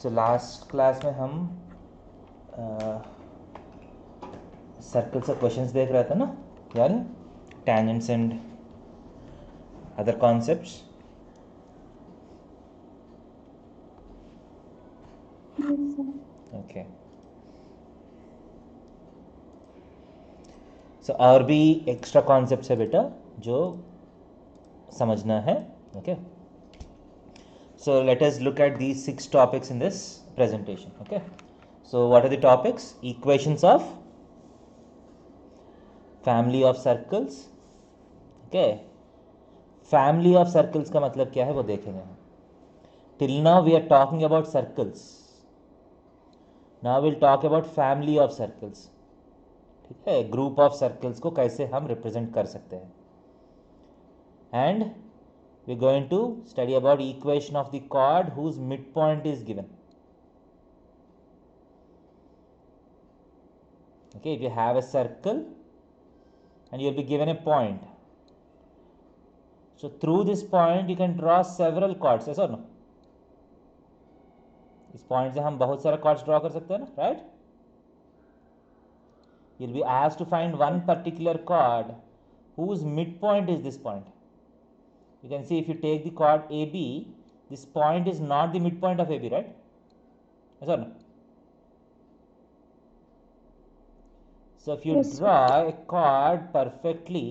So last class में हम circle से क्वेश्चंस देख रहे थे ना यार, tangents and other concepts. Okay, so और भी एक्स्ट्रा कॉन्सेप्ट्स है बेटा जो समझना है. Okay, so let us look at these 6 topics in this presentation. Okay, so what are the topics? Equations of family of circles. Okay, family of circles का मतलब क्या है वो देखेंगे. Till now we are talking about circles. Now we'll talk about family of circles. ठीक है, group of circles को कैसे हम रिप्रेजेंट कर सकते हैं. And we are going to study about equation of the chord whose midpoint is given. Okay, if you have a circle and you will be given a point, so through this point you can draw several chords. Yes or no? इस point से हम बहुत सारे chords draw कर सकते हैं ना, right? You'll be asked to find one particular chord whose midpoint is this point. You can see if you take the chord AB, this point is not the midpoint of AB, right? Yes or no? So if you draw a chord perfectly,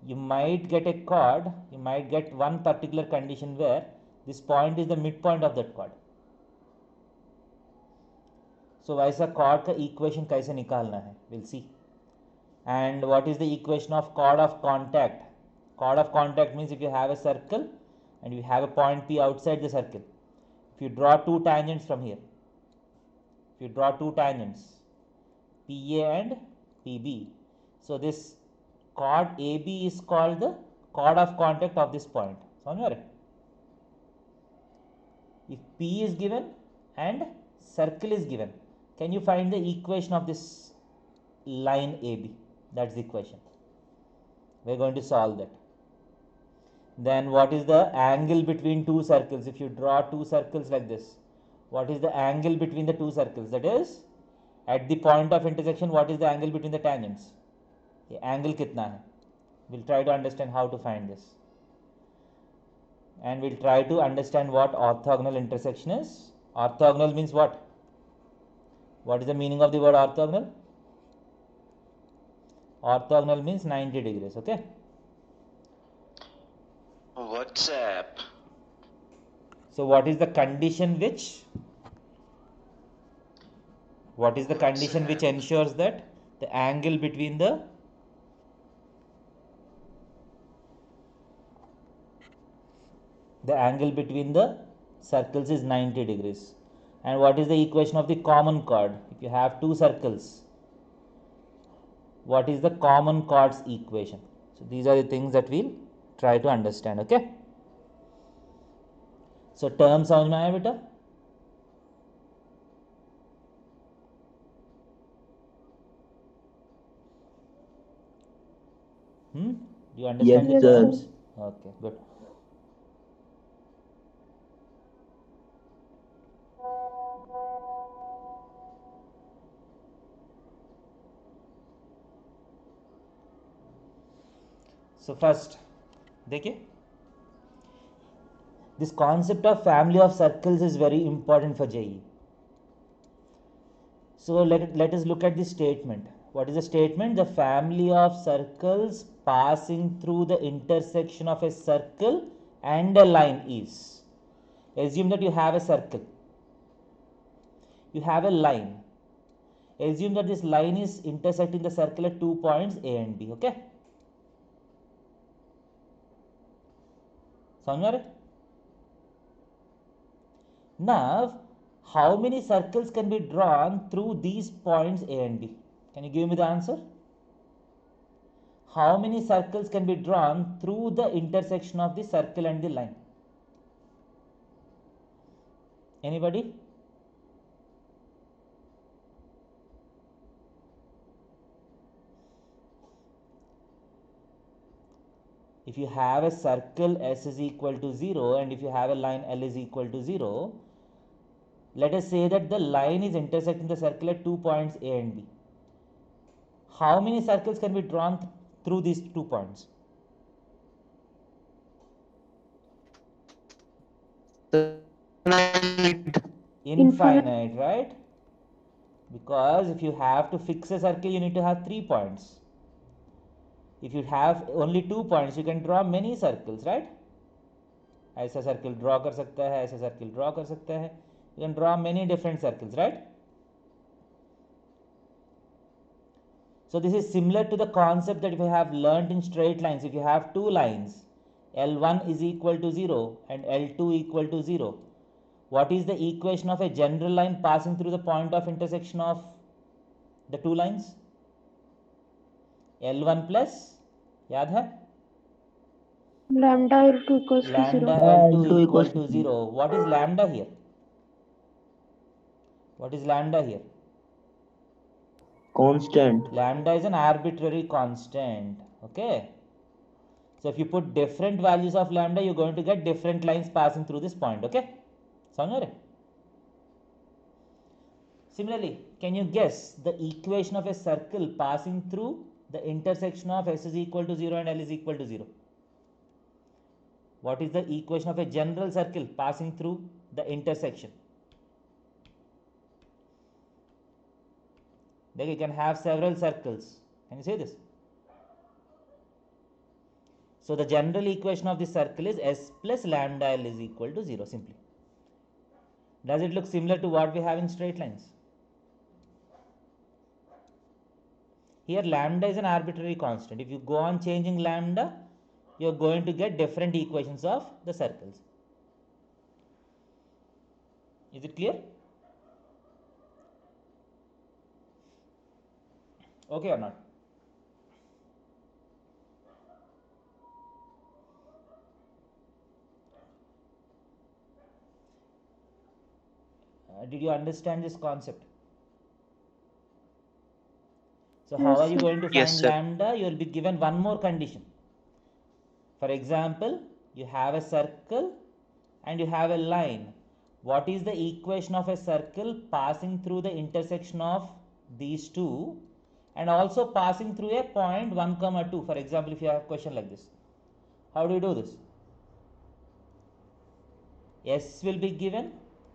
you might get a chord, you might get one particular condition where this point is the midpoint of that chord. So वैसा chord का equation कैसे निकालना है, we'll see. And what is the equation of chord of contact? Chord of contact means if you have a circle and you have a point P outside the circle, if you draw two tangents from here, if you draw two tangents PA and PB, so this chord AB is called the chord of contact of this point. समझ में? If P is given and circle is given, can you find the equation of this line AB? That's the question. We're going to solve that. Then what is the angle between two circles? If you draw two circles like this, what is the angle between the two circles? That is, at the point of intersection, what is the angle between the tangents? The angle कितना है? We'll try to understand how to find this. And we'll try to understand what orthogonal intersection is. Orthogonal means what? What is the meaning of the word orthogonal? Orthogonal means 90 degrees, okay? WhatsApp. So what is the condition which ensures that the angle between the circles is 90 degrees? And what is the equation of the common chord? If you have two circles, what is the common chord's equation? So these are the things that we'll try to understand. Okay, so term समझ में आया बेटा? Do you understand the terms? Okay, good. So first देखिए, this concept of family of circles is very important for JEE. So let us look at the statement. What is the statement? The family of circles passing through the intersection of a circle and a line is. Assume that you have a circle, you have a line. Assume that this line is intersecting the circle at 2 points A and B. Okay, समझ में आ रहा है? Now, how many circles can be drawn through these points A and B? Can you give me the answer? How many circles can be drawn through the intersection of the circle and the line? Anybody? If you have a circle S is equal to 0 and if you have a line L is equal to 0, let us say that the line is intersecting the circle at 2 points A and B. How many circles can be drawn through these 2 points? Infinite, right? Because if you have to fix a circle, you need to have 3 points. If you have only 2 points, you can draw many circles, right? ऐसा circle draw कर सकता है, ऐसा circle draw कर सकता है. You can draw many different circles, right? So this is similar to the concept that we have learnt in straight lines. If you have two lines, L1 is equal to 0 and L2 equal to 0, what is the equation of a general line passing through the point of intersection of the two lines? L1 plus, याद है? Lambda L2 equals to 0. Lambda L2 equal to 0. What is lambda here? What is lambda here? Constant. Lambda is an arbitrary constant. Okay. So if you put different values of lambda, you're going to get different lines passing through this point. Okay. समझ रहे? Similarly, can you guess the equation of a circle passing through the intersection of S is equal to 0 and L is equal to 0? What is the equation of a general circle passing through the intersection? Then you can have several circles. Can you say this? So the general equation of this circle is S plus lambda L is equal to 0 simply. Does it look similar to what we have in straight lines? Here lambda is an arbitrary constant. If you go on changing lambda, you are going to get different equations of the circles. Is it clear? Okay or not? Did you understand this concept? So how Yes, are you sir. going to find Yes, sir. lambda? You will be given one more condition. For example, you have a circle and you have a line. What is the equation of a circle passing through the intersection of these two and also passing through a point 1, 2? For example, if you have a question like this, how do you do this? S will be given,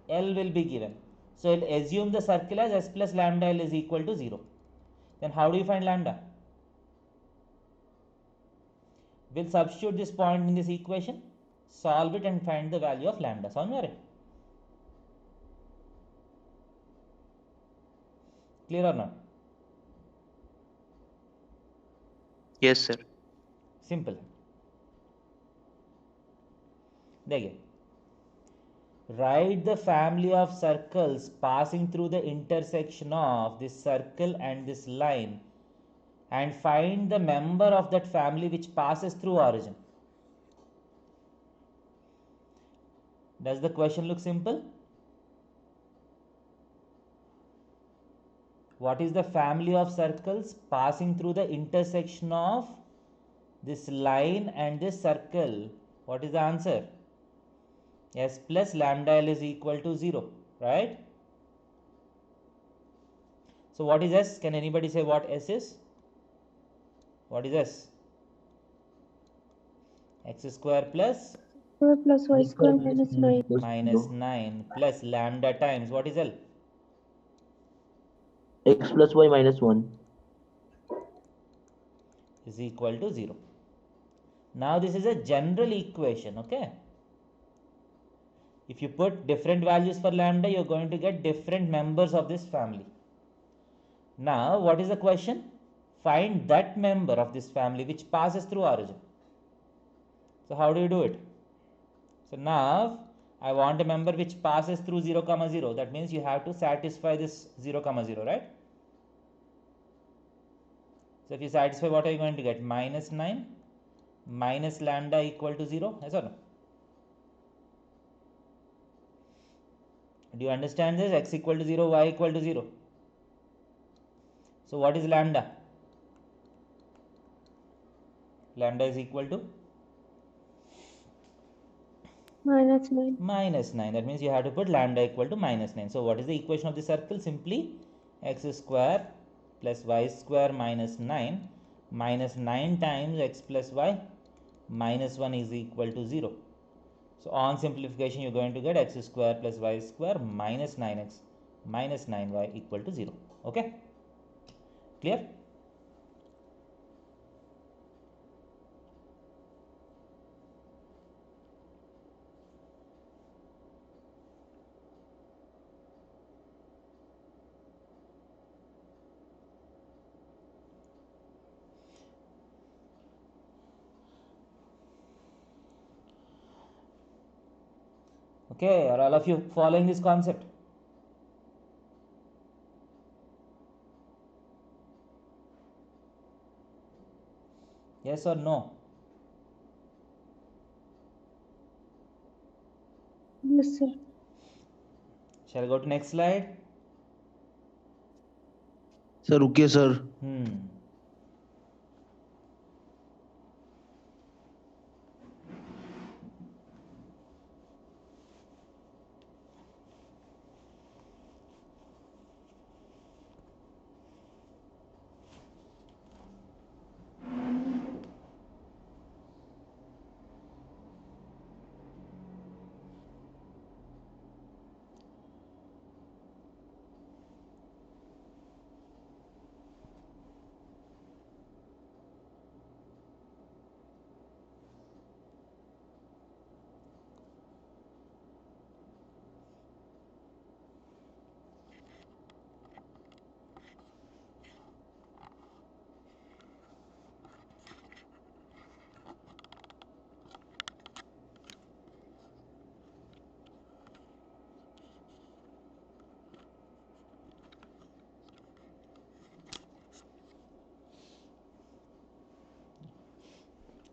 L will be given. So I'll assume the circle as S plus lambda L is equal to 0. Then how do you find lambda? We'll substitute this point in this equation, solve it and find the value of lambda. समझ में आ रहा है? Clear or not? Yes, sir. Simple. देखिए, write the family of circles passing through the intersection of this circle and this line and find the member of that family which passes through origin. Does the question look simple? What is the family of circles passing through the intersection of this line and this circle? What is the answer? S plus lambda L is equal to 0, right? So what is S? Can anybody say what S is? What is S? X square plus Square plus y square minus 9. minus 9 plus lambda times what is L? X plus y minus 1. Is equal to 0. Now this is a general equation, okay? If you put different values for lambda, you're going to get different members of this family. Now what is the question? Find that member of this family which passes through origin. So how do you do it? So now I want a member which passes through 0, 0. That means you have to satisfy this 0, 0, right? So if you satisfy, what are you going to get? Minus 9 minus lambda equal to 0. Yes or no? Do you understand this? X equal to 0, y equal to 0. So what is lambda? Lambda is equal to minus 9. Minus 9. That means you have to put lambda equal to minus 9. So what is the equation of the circle? Simply x square plus y square minus 9 minus 9 times x plus y minus 1 is equal to 0. So on simplification you are going to get x square plus y square minus 9x minus 9y equal to 0. Okay, clear? Okay, are all of you following this concept? Yes or no? Yes, sir. Shall I go to next slide? Sir रुकिए sir.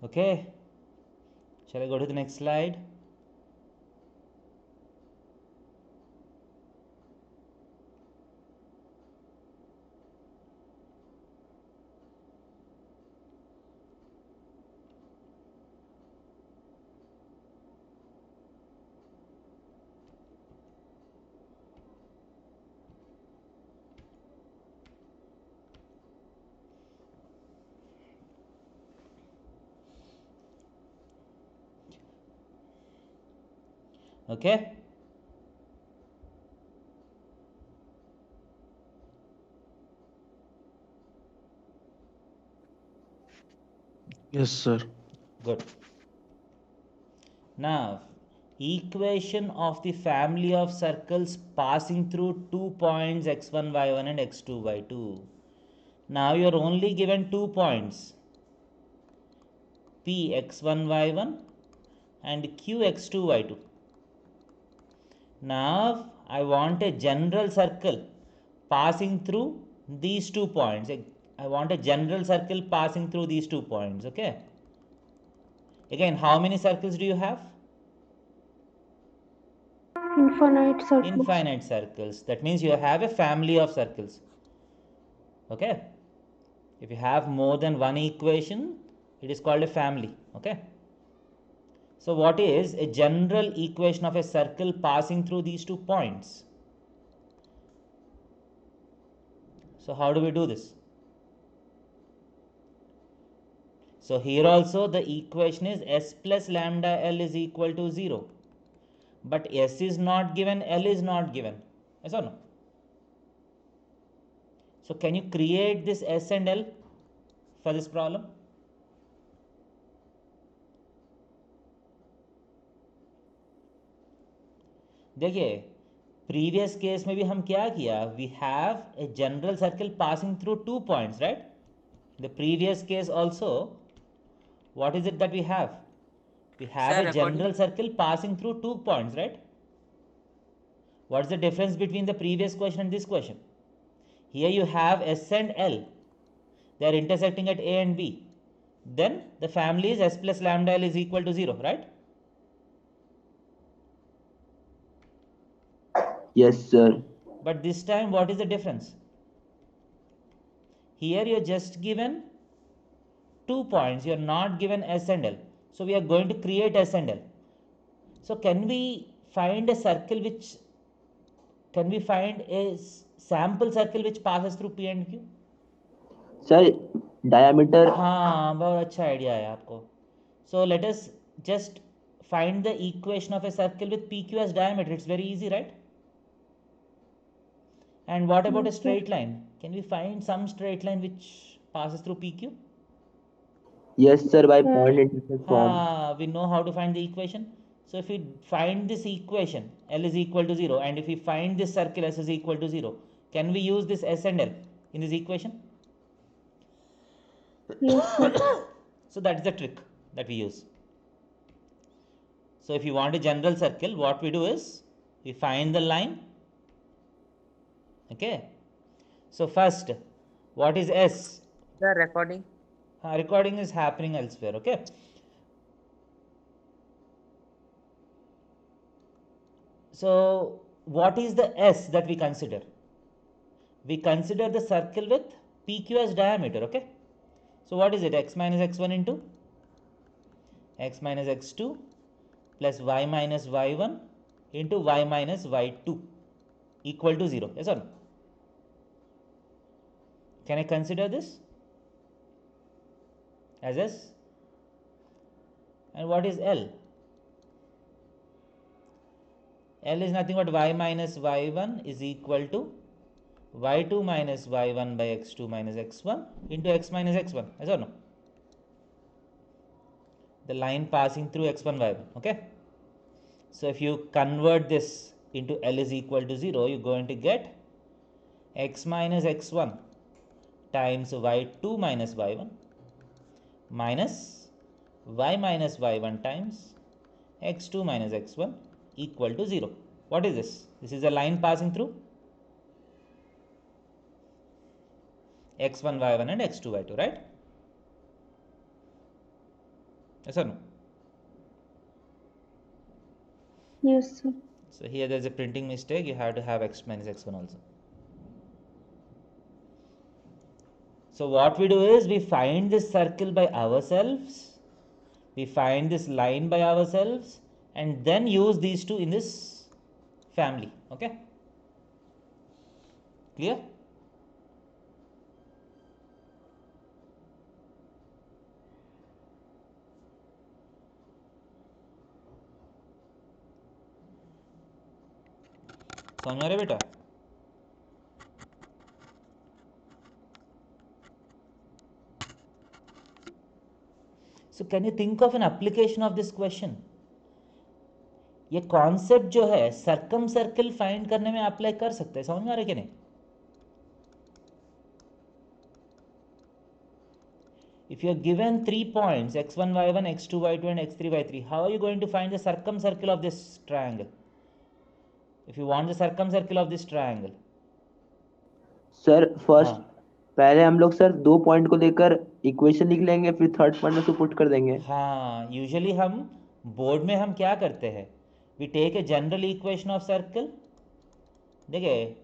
Okay, shall I go to the next slide? Okay, Yes sir. good. Now, equation of the family of circles passing through 2 points x1, y1 and x2, y2. Now you are only given 2 points, p x1, y1 and q x2, y2. Now I want a general circle passing through these 2 points. I want a general circle passing through these 2 points. Okay. Again, how many circles do you have? Infinite circles. Infinite circles. That means you have a family of circles. Okay. If you have more than one equation, it is called a family. Okay. So what is a general equation of a circle passing through these 2 points? So how do we do this? So here also the equation is s plus lambda L is equal to 0. But s is not given, L is not given. Yes or no? So can you create this s and L for this problem? देखिए previous case में भी हम क्या किया? We have a general circle passing through 2 points, right? The previous case also, what is it that we have? We have Sir, a general circle passing through 2 points, right? What is the difference between the previous question and this question? Here you have S and L. They are intersecting at A and B. Then the family is S plus lambda L is equal to 0, right? Yes, sir. But this time what is the difference? Here you are just given 2 points. You are not given S and L. So we are going to create S and L. So can we find a circle which, can we find a sample circle which passes through P and Q? Sir diameter हाँ, बहुत अच्छा idea है आपको. So let us just find the equation of a circle with PQ as diameter. It's very easy, right? And what about a Yes, sir. straight line? Can we find some straight line which passes through PQ? Yes sir by Sir. Point intersect form We know how to find the equation. So if we find this equation, L is equal to 0, and if we find this circle S is equal to 0, can we use this S and L in this equation? Yes, sir. So that's the trick that we use. So if you want a general circle, what we do is we find the line. Okay. So first, what is S? The recording. Recording is happening elsewhere. Okay. So what is the S that we consider? We consider the circle with PQ as diameter. Okay. So what is it? X minus x1 into x minus x2 plus y minus y1 into y minus y2 equal to 0. Yes or no? Can I consider this as S? And what is L? L is nothing but y minus y1 is equal to y2 minus y1 by x2 minus x1 into x minus x1. Yes or no? The line passing through x1 y1. Okay. So if you convert this into L is equal to 0, you're going to get x minus x1 times y2 minus y1 minus y minus y1 times x2 minus x1 equal to 0. What is this? This is a line passing through x1 y1 and x2 y2, right? Yes or no? Yes, sir. So here there is a printing mistake. You have to have x minus x1 also. So what we do is we find this circle by ourselves, we find this line by ourselves, and then use these two in this family. Okay, clear? समझ में आ रहा है बेटा? So can you think of an application of this question? ये concept जो है circum circle find करने में अप्लाई कर सकते हैं. समझ में आ रहा है कि नहीं? If you are given 3 points x1 y1 x2 y2 and x3 y3, how are you going to find the circumcircle of this triangle? If you want the circumcircle of this triangle, sir first हाँ पहले हम लोग sir 2 point को लेकर equation लिख लेंगे फिर third point में उसको पुट कर देंगे. हाँ, यूजुअली हम बोर्ड में हम क्या करते हैं, we take a general equation of circle. देखिए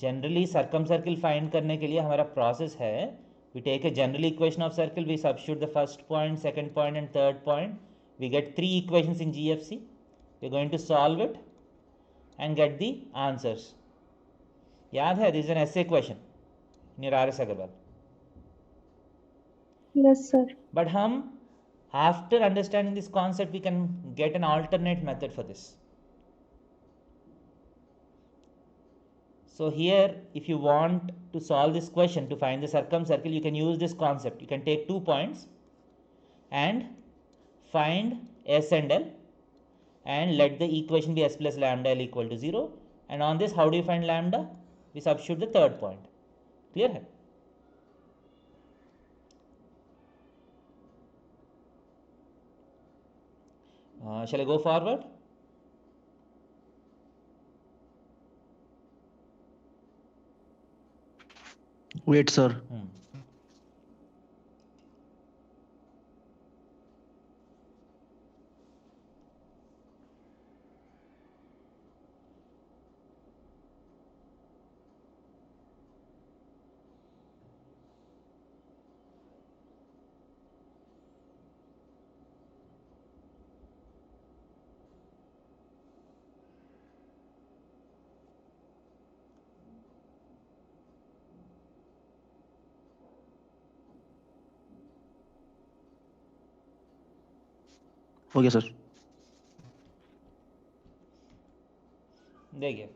जनरली सर्कम सर्किल फाइंड करने के लिए हमारा प्रोसेस है, we take a general equation of circle, we substitute the first point, second point and third point, we get 3 equations in GFC, we are going to solve it and get the answers. याद है, this is an SA question in your RS Agarwal. Yes, sir. But हम after understanding this concept we can get an alternate method for this. So here if you want to solve this question to find the circumcircle, you can use this concept. You can take 2 points and find S and L and let the equation be S plus lambda L equal to 0, and on this how do you find lambda? We substitute the third point. Clear है? Shall I go forward? Wait, sir. Okay, sir. देखिए,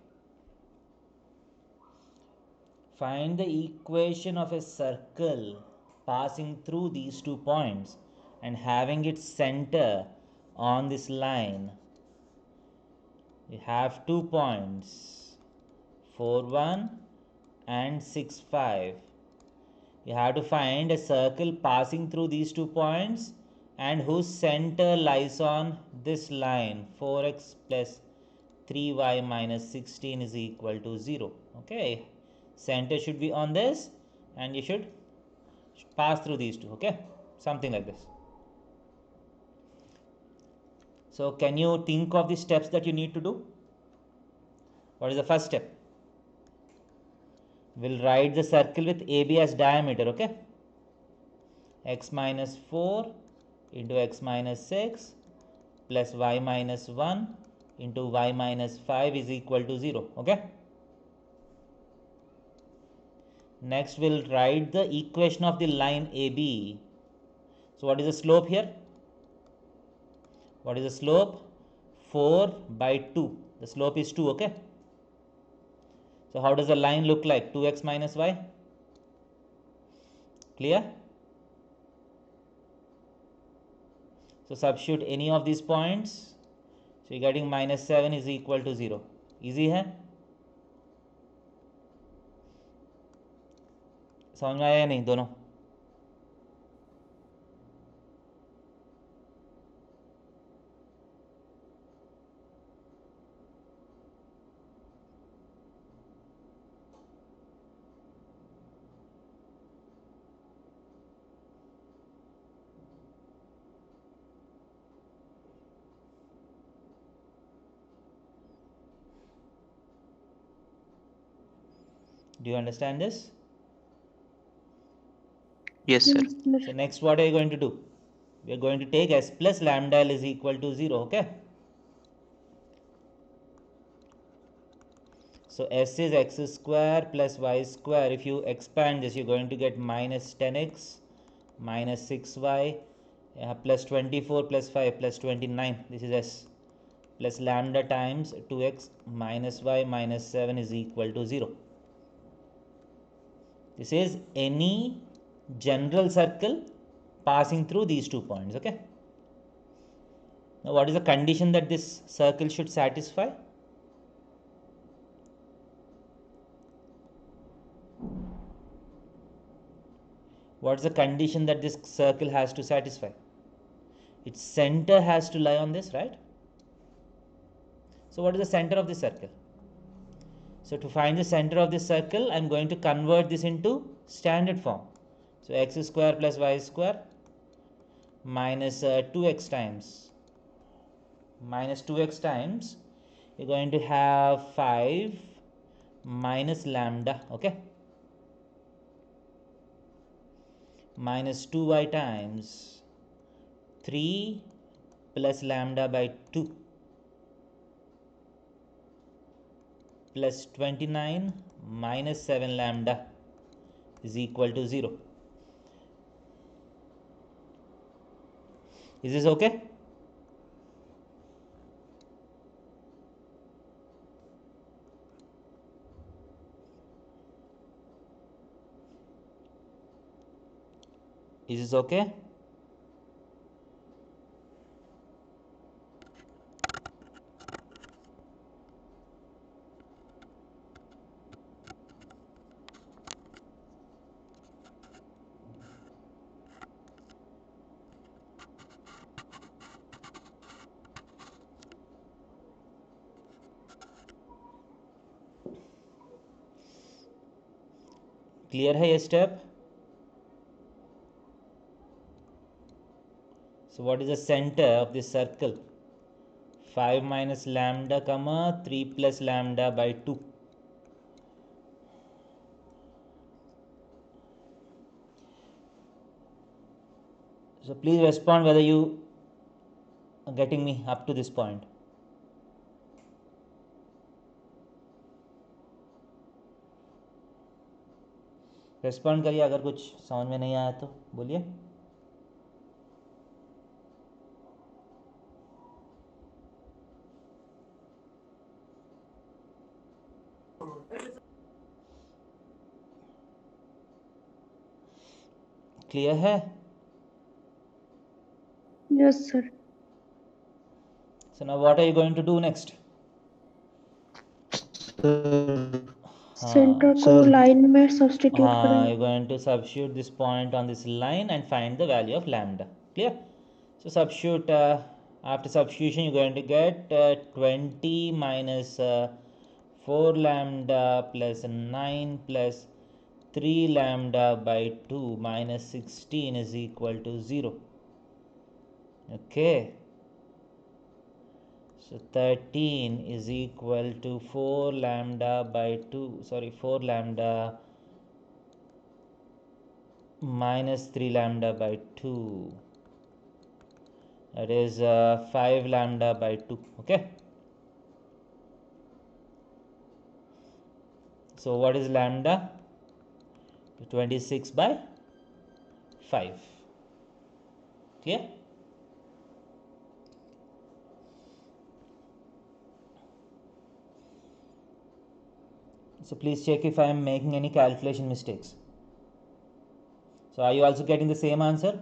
find the equation of a circle passing through these 2 points and having its center on this line. We have 2 points, 4, 1 and 6, 5. You have to find a circle passing through these 2 points and whose center lies on this line, 4x plus 3y minus 16 is equal to 0. Okay, center should be on this and you should pass through these two. Okay, something like this. So can you think of the steps that you need to do? What is the first step? We'll write the circle with AB as diameter. Okay, x minus 4 into x minus 6 plus y minus 1 into y minus 5 is equal to 0. Okay, next we'll write the equation of the line AB. So what is the slope here? What is the slope? 4 by 2. The slope is 2. Okay, so how does the line look like? 2x minus y. Clear? So substitute any of these points. So you're getting minus 7 is equal to 0. Easy है? समझ में आया या नहीं दोनों? Do you understand this? Yes, sir. Yes, sir. So next what are you going to do? We are going to take s plus lambda L is equal to 0. Okay, so s is x square plus y square. If you expand this, you're going to get minus 10x minus 6y plus 24 plus 5 plus 29. This is s plus lambda times 2x minus y minus 7 is equal to 0. This is any general circle passing through these 2 points. Okay, now what is the condition that this circle should satisfy? What's the condition that this circle has to satisfy? Its center has to lie on this, right? So what is the center of the circle? So to find the center of this circle, I'm going to convert this into standard form. So x square plus y square minus 2x times you're going to have 5 minus lambda. Okay, minus 2y times 3 plus lambda by 2 plus 29 minus 7 lambda is equal to 0. Is this okay? Is this okay? Clear है ये step? So what is the center of this circle? 5 minus lambda comma 3 plus lambda by 2. So please respond whether you are getting me up to this point. Respond करिए, अगर कुछ समझ में नहीं आया तो बोलिए. क्लियर है? Yes, sir. So now what are you going to do next? Centre को Sir. लाइन में सब्स्टिट्यूट करेंगे. You're going to substitute this point on this line and find the value of lambda. Clear? So substitute, after substitution you're going to get 20 minus 4 lambda plus 9 plus 3 lambda by 2 minus 16 is equal to 0. Okay. So 13 is equal to 4 lambda by 2, 4 lambda minus 3 lambda by 2, that is 5 lambda by 2. Okay, so what is lambda? 26 by 5. Clear? So please check if I am making any calculation mistakes. So are you also getting the same answer?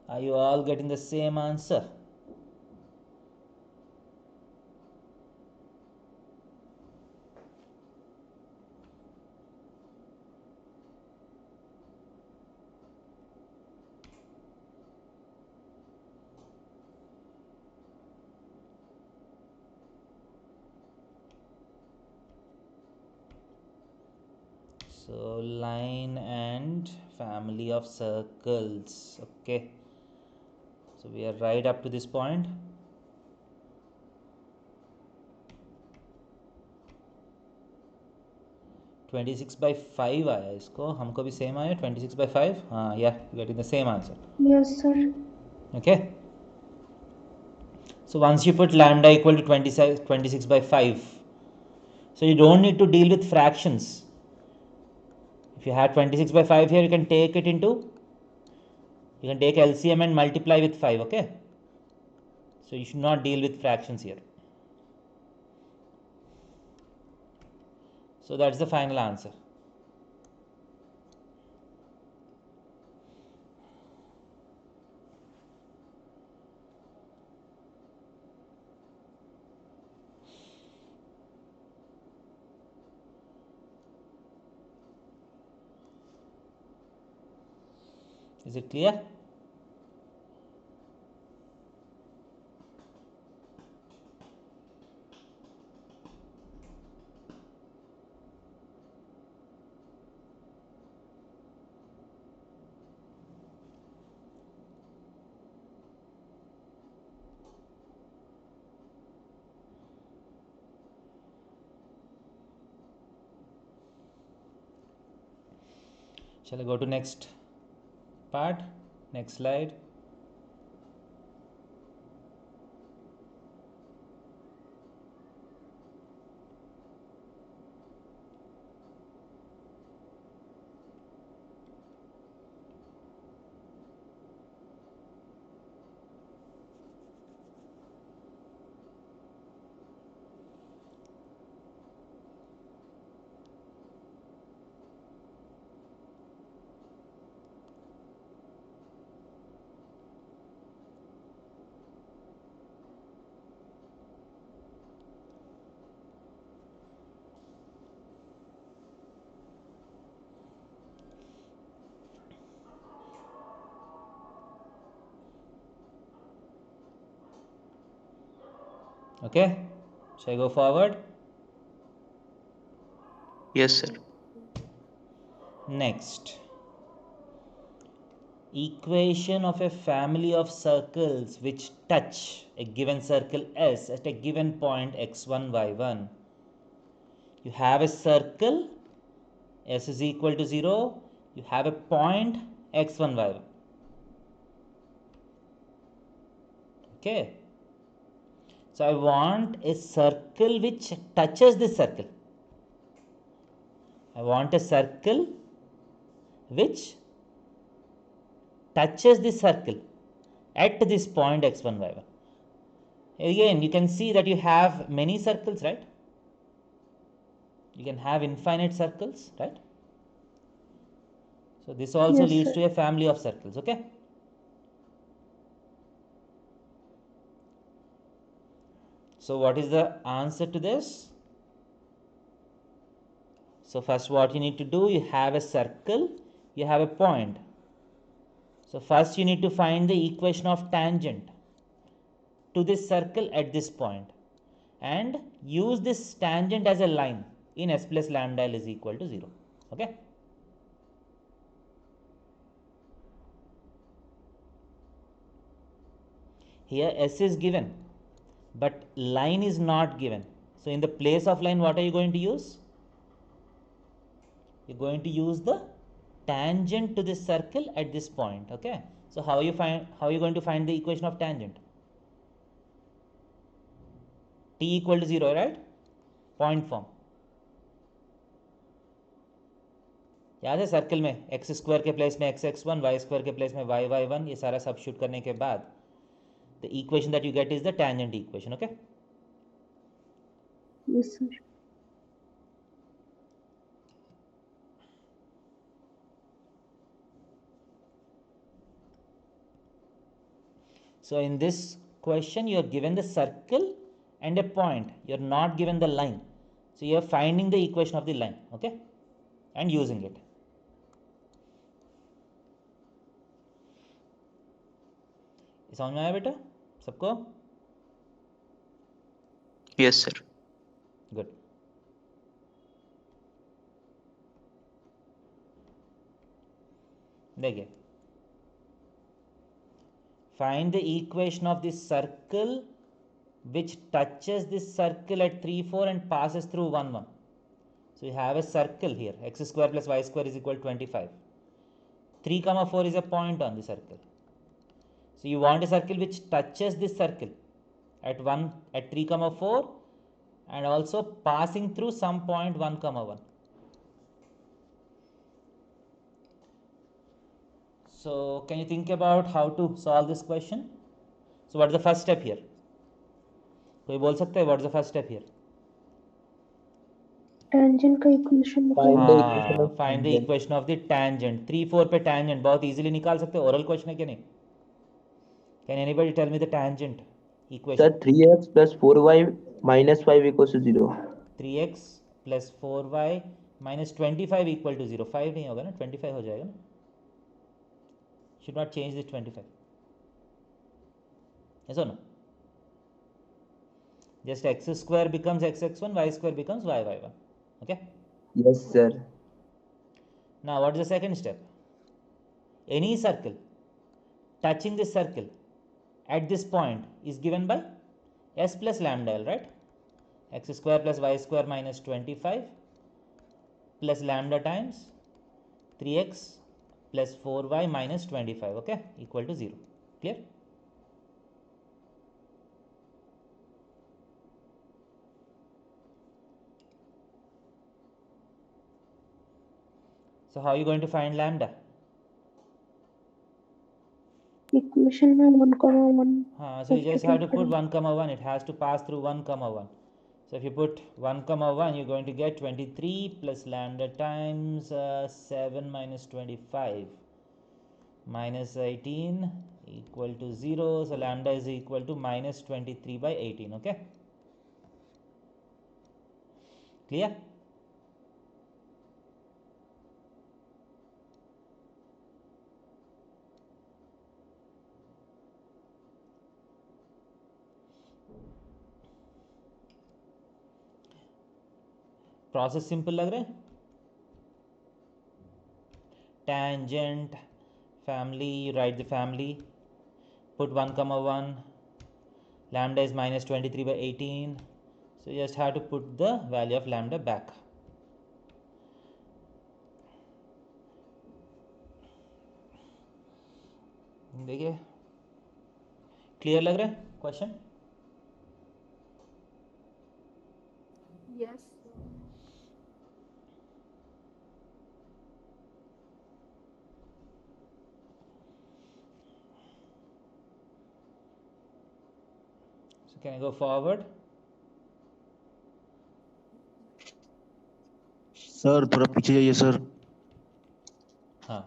Are you all getting the same answer? So line and family of circles. Okay, so we are right up to this point. (26 by 5) आया इसको, हमको भी same आया 26 by 5. हाँ, yeah, getting the same answer. Yes, sir. Okay, so once you put lambda equal to 26 by 5, so you don't need to deal with fractions. If you had 26 by 5 here, you can take LCM and multiply with 5. Okay, so you should not deal with fractions here. So that's the final answer. Is it clear? Shall I go to next part? Next slide. Okay, shall I go forward? Yes, sir. Next, equation of a family of circles which touch a given circle S at a given point x1, y1. You have a circle S is equal to 0, you have a point x1 y1. Okay, so I want a circle which touches this circle. I want a circle which touches this circle at this point x1 y1. Again, you can see that you have many circles, right? You can have infinite circles, right? So this also Yes, leads sir. to a family of circles. Okay, so what is the answer to this? So first what you need to do, you have a circle, you have a point. So first you need to find the equation of tangent to this circle at this point and use this tangent as a line in s plus lambda L is equal to 0. Okay, here s is given but line is not given. So in the place of line, what are you going to use? You're going to use the tangent to this circle at this point. Okay, so how are you going to find the equation of tangent? T equal to 0, right? Point form. याद है circle में x square के place में x x one, y square के place में y y one, ये सारा substitute करने के बाद the equation that you get is the tangent equation. Okay, Yes, sir. so in this question you are given the circle and a point, you are not given the line, so you are finding the equation of the line. Okay, and using it. समझ में आया बेटा सबको? Yes, sir. Good. देखिए, find the equation of this circle which touches this circle at 3 4 and passes through 1 1. So you have a circle here, x square plus y square is equal to 25. 3 comma 4 is a point on the circle. So you want a circle which touches this circle at 3 comma 4 and also passing through some point 1 comma 1. So can you think about how to solve this question? So what is the first step here? कोई बोल सकता है what is the first step here? Tangent का equation Find the equation हाँ, of find the tangent. equation of the tangent. 3 4 पे tangent बहुत easily निकाल सकते हो. Oral question है क्या नहीं? Can anybody tell me the tangent Sir, equation? 3x plus 4y minus 5 equals to 0. 3x plus 4y minus 25 equal to 0. 5 नहीं होगा ना, 25 हो जाएगा ना. Should not change this 25. Yes or no? Just x square becomes xx1, y square becomes yy1. Okay. Yes, sir. Now what is the second step? Any circle touching this circle at this point is given by s plus lambda L, right? X square plus y square minus 25 plus lambda times 3x plus 4y minus 25. Okay, equal to 0. Clear? So how are you going to find lambda? equation में 1 comma 1 So you just have to put substitute 1 comma 1. It has to pass through 1 comma 1. So if you put 1 comma 1, you're going to get 23 plus lambda times 7 minus 25 minus 18 equal to 0. So lambda is equal to minus 23 by 18. Okay, clear? Process simple लग रहा है? Tangent family, you write the family, put 1 comma 1, lambda is minus 23 by 18, so you just have to put the value of lambda back. देखिए clear लग रहा है question? Yes. So can I go forward? Sir थोड़ा पीछे जाइए sir. हाँ.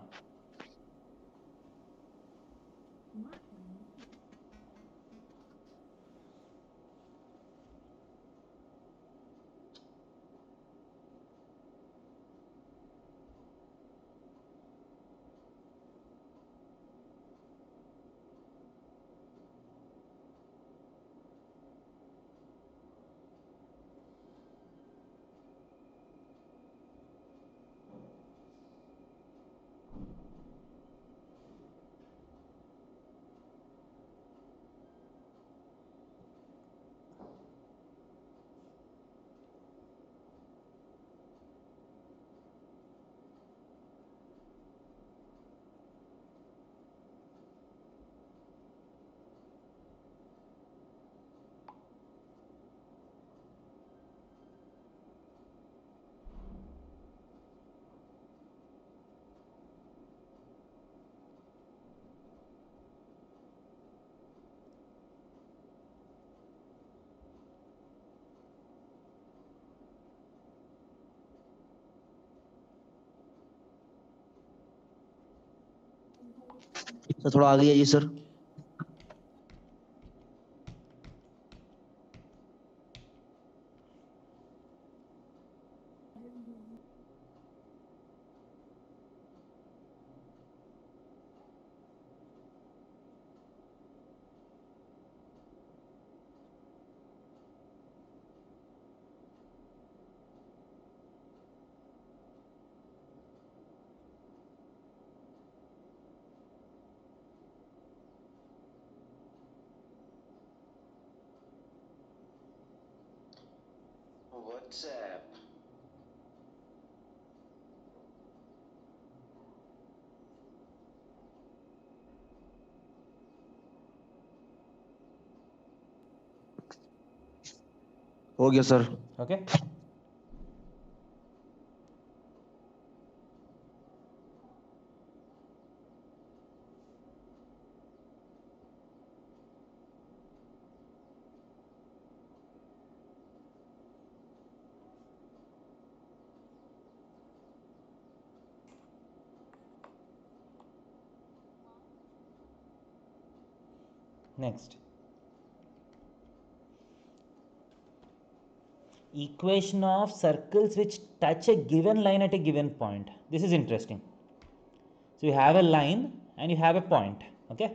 Sir थोड़ा आगे जाइए सर. WhatsApp. हो गया sir. Okay. Next. Equation of circles which touch a given line at a given point. This is interesting. So you have a line and you have a point. Okay.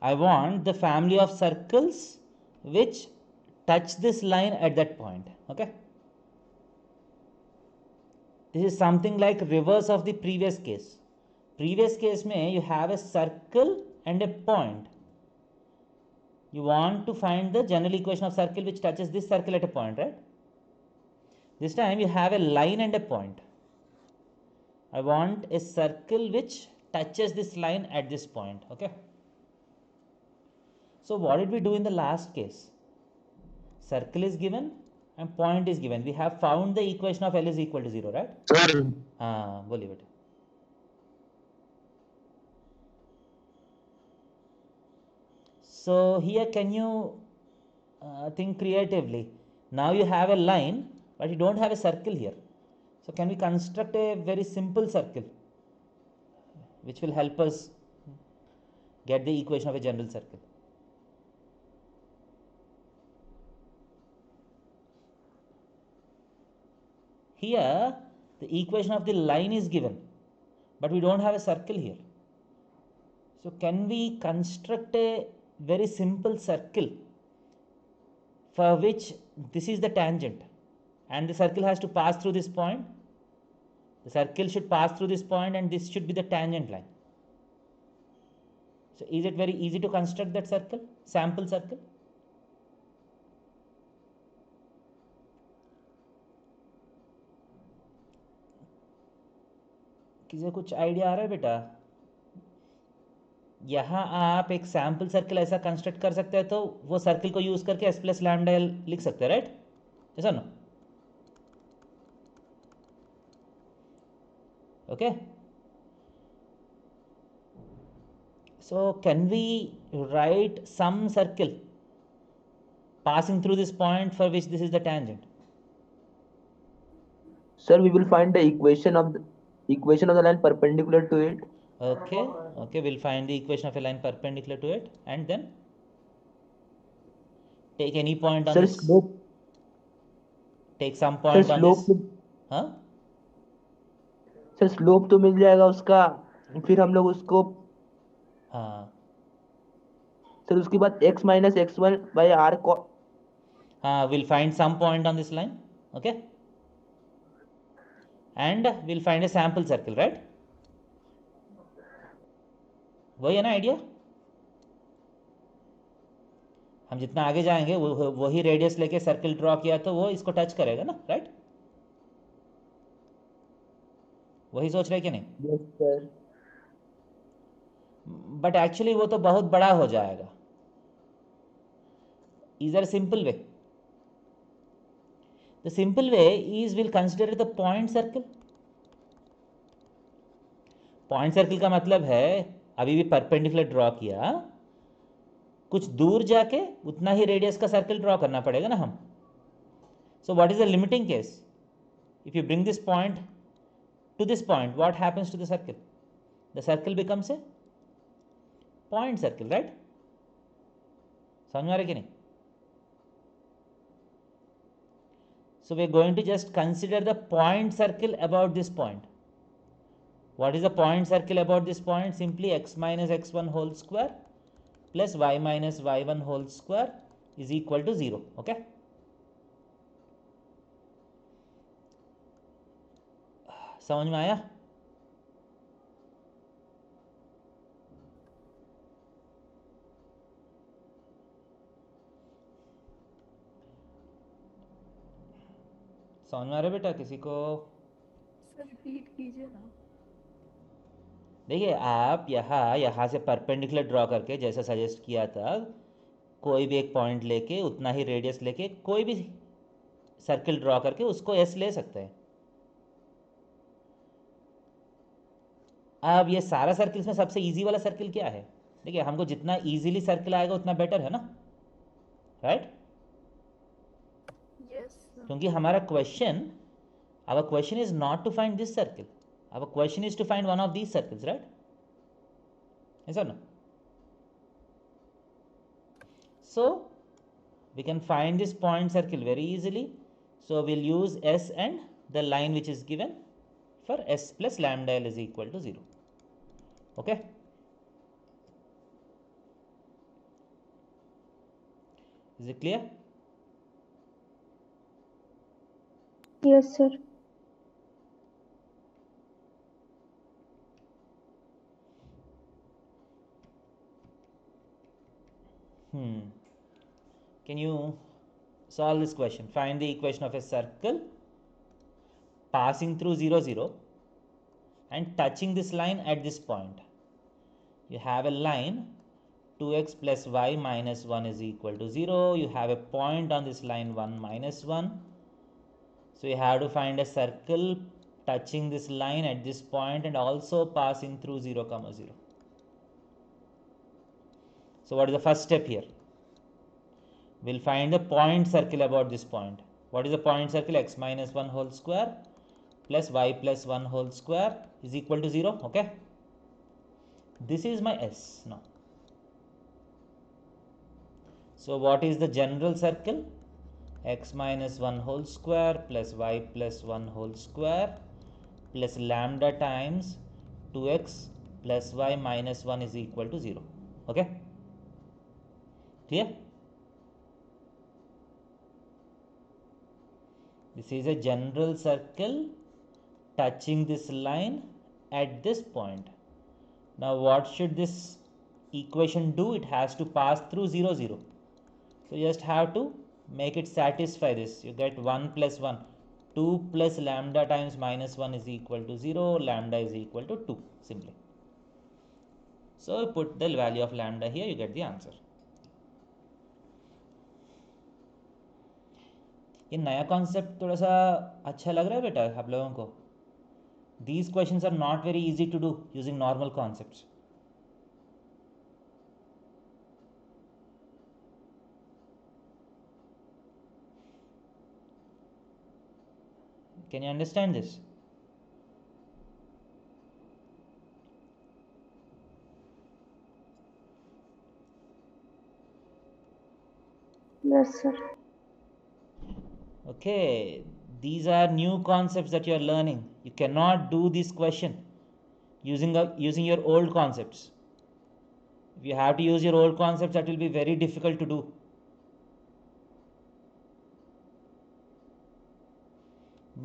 I want the family of circles which touch this line at that point. Okay. This is something like reverse of the previous case. Previous case mein you have a circle and a point. You want to find the general equation of circle which touches this circle at a point, right? This time you have a line and a point. I want a circle which touches this line at this point. Okay. So what did we do in the last case? Circle is given and point is given. We have found the equation of L is equal to 0, right? Sir हाँ बोलिए बेटा. So here can you think creatively? Now you have a line but you don't have a circle here. So can we construct a very simple circle which will help us get the equation of a general circle? Here the equation of the line is given but we don't have a circle here. So can we construct a very simple circle for which this is the tangent and the circle has to pass through this point? The circle should pass through this point and this should be the tangent line. So is it very easy to construct that circle, sample circle? किसी को कुछ idea आ रहा है बेटा? यहाँ आप एक sample circle ऐसा कंस्ट्रक्ट कर सकते हैं, तो वो सर्किल को यूज़ करके एस प्लस लैम्डा एल लिख सकते हैं, राइट? ऐसा ना? Okay, so can we write some circle passing through this point for which this is the tangent? Sir, we will find the equation of the line perpendicular to it. Okay, we'll find the equation of a line perpendicular to it, and then take any point on Sir, this. slope. Take some Sir, point on this. slope. हाँ, sir slope तो मिल जाएगा उसका, फिर हम लोग उसको हाँ, sir उसके बाद x minus x one by r को हाँ, we'll find some point on this line, okay, and we'll find a sample circle, right? वही है ना आइडिया? हम जितना आगे जाएंगे वही रेडियस लेके सर्किल ड्रॉ किया तो वो इसको टच करेगा ना, राइट? वही सोच रहे कि नहीं? Yes sir. बट एक्चुअली वो तो बहुत बड़ा हो जाएगा. Is there a simple way? The simple way is we'll consider the point circle. Point circle का मतलब है अभी भी परपेंडिकुलर ड्रॉ किया, कुछ दूर जाके उतना ही रेडियस का सर्किल ड्रॉ करना पड़ेगा ना हम. So what is the limiting case? If you bring this point to this point, what happens to the circle? The circle becomes a point circle, right? समझ में आ रहा है कि नहीं? So we are going to just consider the point circle about this point. What is the point circle about this point? Simply x minus x1 whole square plus y minus y1 whole square is equal to 0. Okay. समझ में आया? समझ में आ रहा है बेटा किसी को? सर रिपीट कीजिए ना। देखिए आप यहाँ से परपेंडिकुलर ड्रॉ करके जैसा सजेस्ट किया था, कोई भी एक पॉइंट लेके उतना ही रेडियस लेके कोई भी सर्किल ड्रॉ करके उसको एस ले सकते हैं. अब ये सारा सर्किल्स में सबसे इजी वाला सर्किल क्या है? देखिए हमको जितना इजीली सर्किल आएगा उतना बेटर है ना, राइट? यस क्योंकि हमारा question, our question is not to find this circle, our question is to find one of these circles, right? ऐसा ना? So we can find this point circle very easily. So we'll use S and the line which is given for S plus lambda L is equal to 0. Okay. Is it clear? Yes, sir. Can you solve this question? Find the equation of a circle passing through 0, 0 and touching this line at this point. You have a line 2x plus y minus 1 is equal to 0. You have a point on this line 1 minus 1. So you have to find a circle touching this line at this point and also passing through 0, 0. So what is the first step here? We'll find the point circle about this point. What is the point circle? X minus 1 whole square plus y plus 1 whole square is equal to 0. Okay. This is my S now. So what is the general circle? X minus 1 whole square plus y plus 1 whole square plus lambda times 2x plus y minus 1 is equal to 0. Okay. Clear? This is a general circle touching this line at this point. Now what should this equation do? It has to pass through 0, 0. So you just have to make it satisfy this. You get 1 plus 1. 2 plus lambda times minus 1 is equal to 0. Lambda is equal to 2 simply. So you put the value of lambda here, you get the answer. ये नया concept थोड़ा सा अच्छा लग रहा है बेटा आप लोगों को? These questions are not very easy to do using normal concepts. Can you understand this? Yes, sir. Okay, these are new concepts that you are learning. You cannot do this question using your old concepts. If you have to use your old concepts, that will be very difficult to do.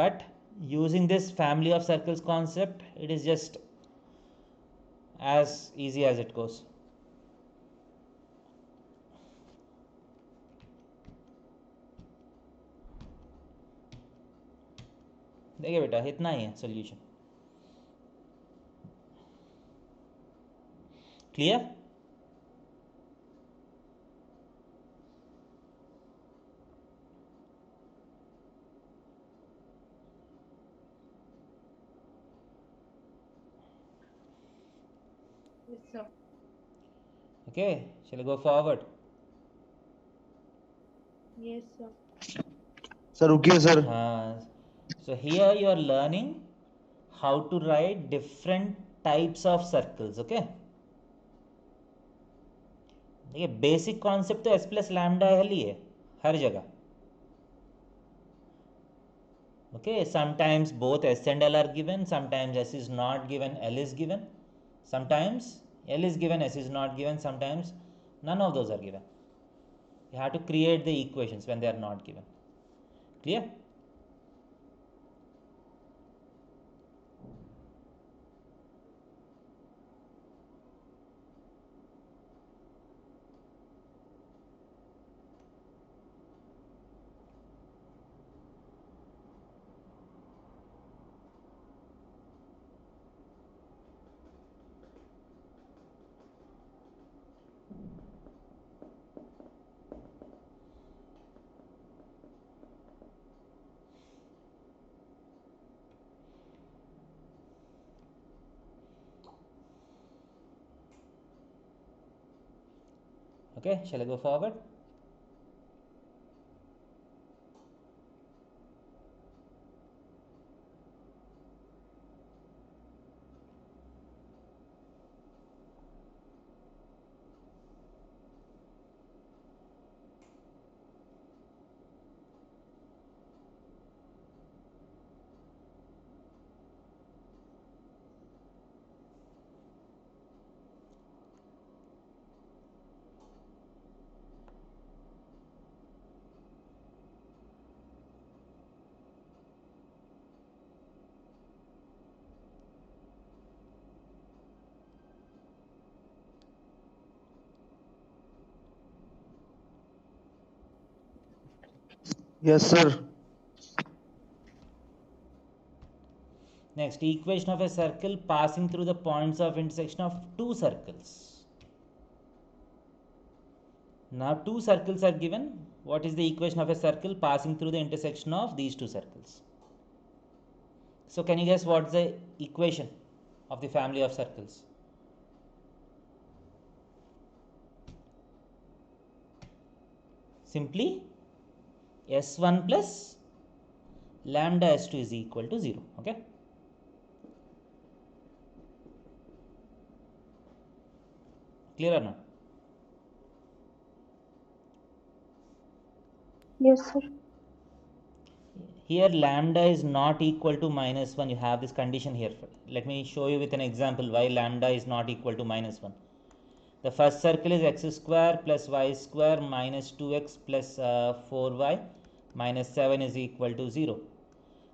But using this family of circles concept, it is just as easy as it goes. देखिए बेटा इतना ही है solution. Clear? Yes, sir. Okay, shall I go forward? Yes, sir. Sir रुकिए sir. So here you are learning how to write different types of circles. Okay, देखिए basic concept तो S plus lambda L ही है हर जगह. Okay, sometimes both S and L are given, sometimes S is not given, L is given, sometimes L is given, S is not given, sometimes none of those are given. You have to create the equations when they are not given. Clear? Okay, shall I go forward? Yes sir. Next, equation of a circle passing through the points of intersection of two circles. Now two circles are given. What is the equation of a circle passing through the intersection of these two circles? So can you guess what's the equation of the family of circles? Simply S1 plus lambda S2 is equal to 0. Okay. Clear or not? Yes, sir. Here lambda is not equal to minus 1. You have this condition here. Let me show you with an example why lambda is not equal to minus 1. The first circle is x square plus y square minus 2x plus 4y minus 7 is equal to 0.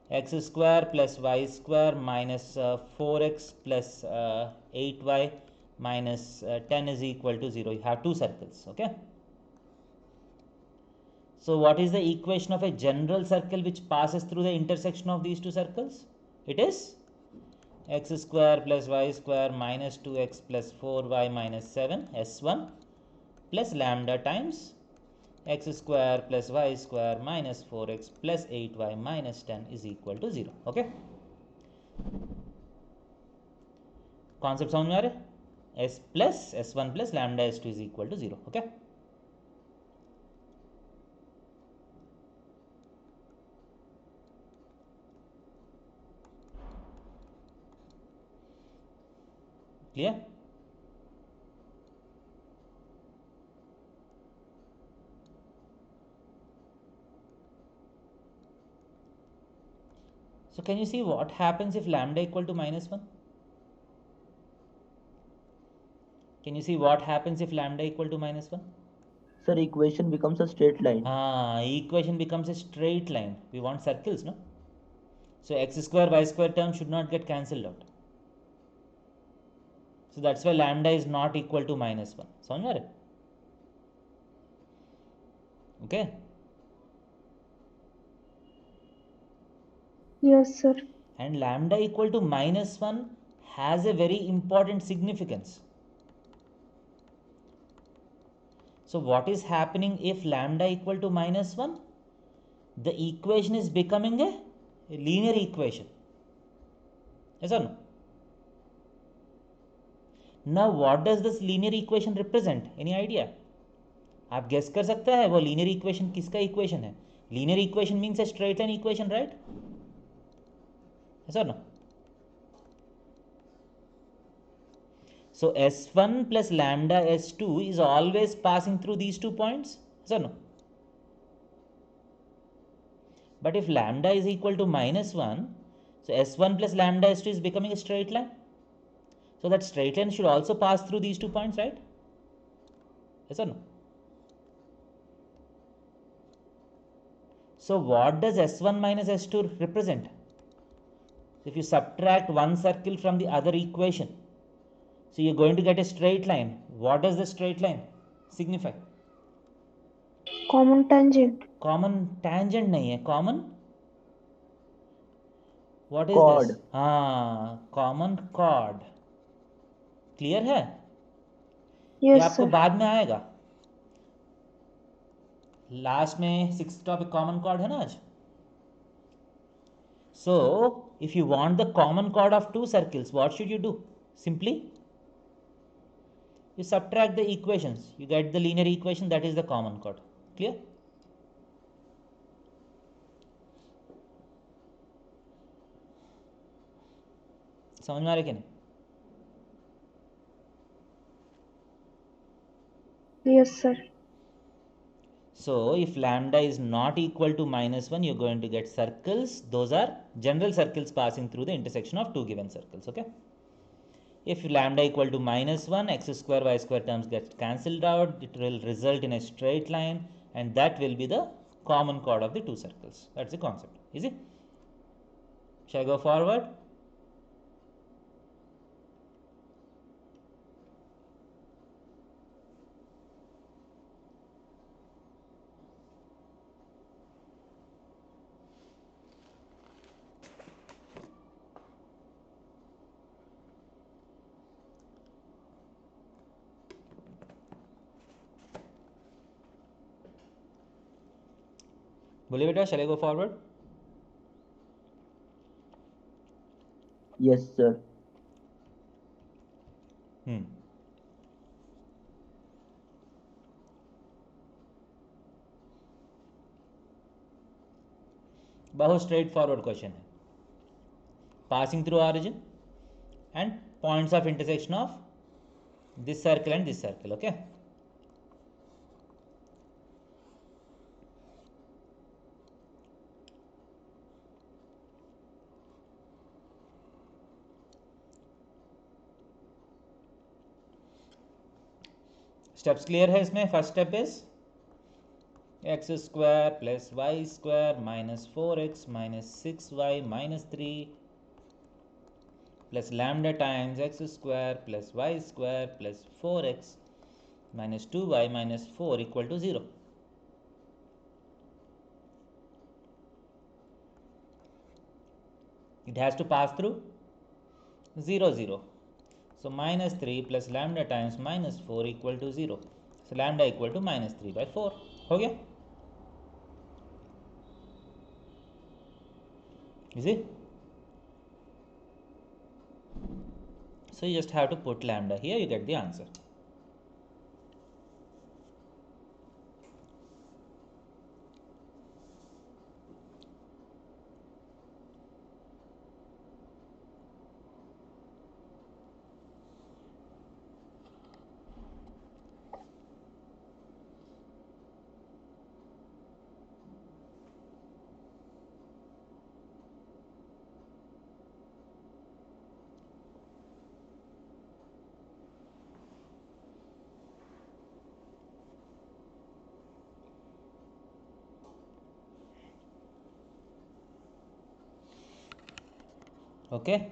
X square plus y square minus 4x plus 8y minus 10 is equal to 0. You have two circles. Okay. So what is the equation of a general circle which passes through the intersection of these two circles? It is x square plus y square minus 2x plus 4y minus 7 S1 plus lambda times x square plus y square minus 4x plus 8y minus 10 is equal to 0. Okay, concept समझ में आ रहा है? S plus S1 plus lambda S2 is equal to 0. Okay, clear? So can you see what happens if lambda equal to minus 1? Can you see what happens if lambda equal to minus 1? Sir, equation becomes a straight line. Equation becomes a straight line. We want circles, no? So x square y square term should not get cancelled out. So that's why lambda is not equal to minus 1. समझ में आ रहा है? Okay. Yes, sir. And lambda equal to minus 1 has a very important significance. So what is happening if lambda equal to minus 1? The equation is becoming a linear equation. Yes or no? Now what does this linear equation represent? Any idea? आप guess कर सकते हैं वो linear equation किसका equation है? Linear equation means a straight line equation, right? Yes or no? So S1 plus lambda S2 is always passing through these 2 points. Yes or no? But if lambda is equal to minus 1, so S1 plus lambda S2 is becoming a straight line. So that straight line should also pass through these 2 points, right? Yes or no? So what does S1 minus S2 represent? If you subtract one circle from the other equation, so you're going to get a straight line. What does the straight line signify? Common tangent. Common tangent नहीं है, common what is Chord. this? Common chord. Clear है? ये Yes, आपको sir. बाद में आएगा. Last में 6th topic common chord है ना आज. So if you want the common chord of two circles, what should you do? Simply you subtract the equations, you get the linear equation, that is the common chord. Clear? समझ में आ रहा है कि नहीं? Yes, sir. So if lambda is not equal to minus 1, you're going to get circles. Those are general circles passing through the intersection of two given circles. Okay, if lambda equal to minus 1, x square y square terms get cancelled out. It will result in a straight line, and that will be the common chord of the two circles. That's the concept. Easy? Shall I go forward? बोलिए बेटा, shall I go forward? Yes, sir. बहुत straight forward question है. Passing through origin and points of intersection of this circle and this circle. Okay, steps clear है इसमें. First step is x square plus y square minus 4x minus 6y minus 3 plus lambda times x square plus y square plus 4x minus 2y minus 4 equal to 0. It has to pass through 0, 0. So minus 3 plus lambda times minus 4 equal to 0. So lambda equal to minus 3 by 4. हो गया? Is it? So you just have to put lambda here, you get the answer. Okay?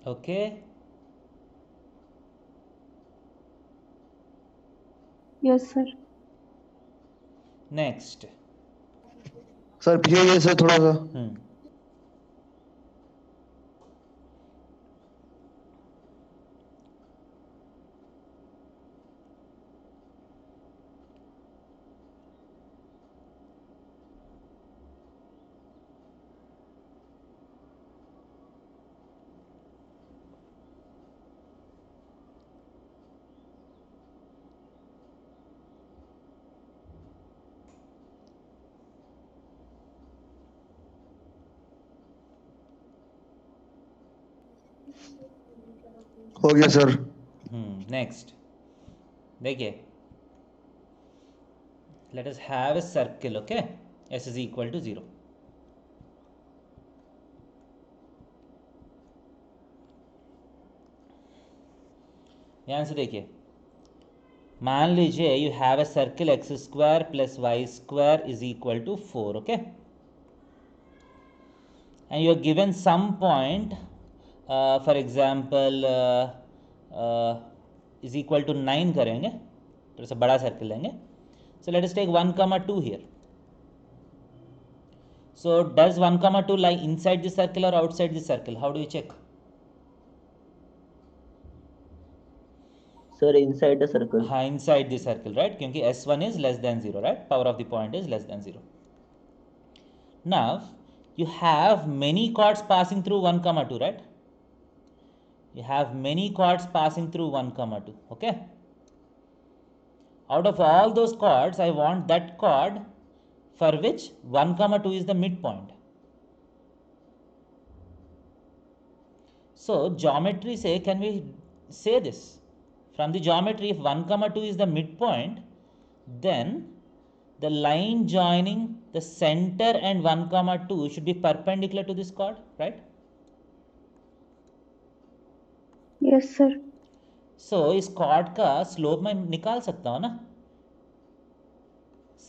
Okay? Yes, sir. Next. Sir पीछे जाइए sir थोड़ा सा. हो गया sir. Next. देखिए. Let us have a circle, okay? S is equal to 0. ध्यान से देखिए. मान लीजिए you have a circle x square plus y square is equal to 4, okay? And you are given some point, for example, is equal to 9 करेंगे. थोड़ा सा बड़ा circle लेंगे. So let us take 1 comma 2 here. So does 1 comma 2 lie inside the circle or outside the circle? How do you check? Sir, inside the circle. हाँ, inside the circle, right? क्योंकि s1 is less than 0, right? Power of the point is less than 0. Now you have many chords passing through 1 comma 2, right? You have many chords passing through 1 comma 2, okay? Out of all those chords, I want that chord for which 1 comma 2 is the midpoint. So geometry say, can we say this? From the geometry, if 1 comma 2 is the midpoint, then the line joining the center and 1 comma 2 should be perpendicular to this chord, right? Yes, sir. So इस chord का slope मैं निकाल सकता हूँ ना.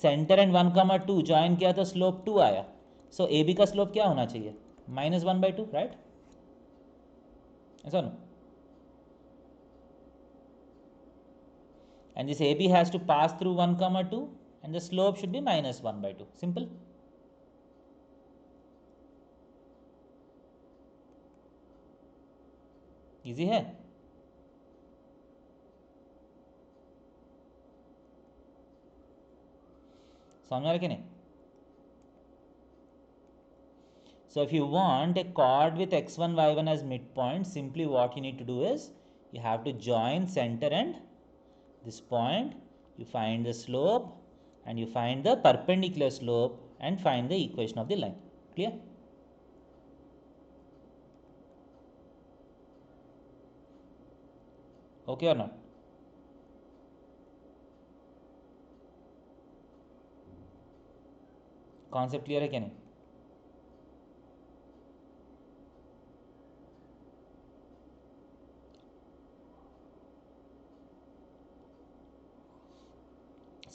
Centre and 1 comma 2 join किया तो slope 2 आया. सो ए बी का स्लोप क्या होना चाहिए? -1/2, राइट? ऐसा ना. And this AB has to pass through 1 comma 2 and the slope should be -1/2. Simple. Easy है. समझ में आ रहा कि नहीं? So if you want a chord with x1 y1 as midpoint, simply what you need to do is you have to join center and this point, you find the slope and you find the perpendicular slope and find the equation of the line. Clear? Okay or not? Concept clear है क्या नहीं?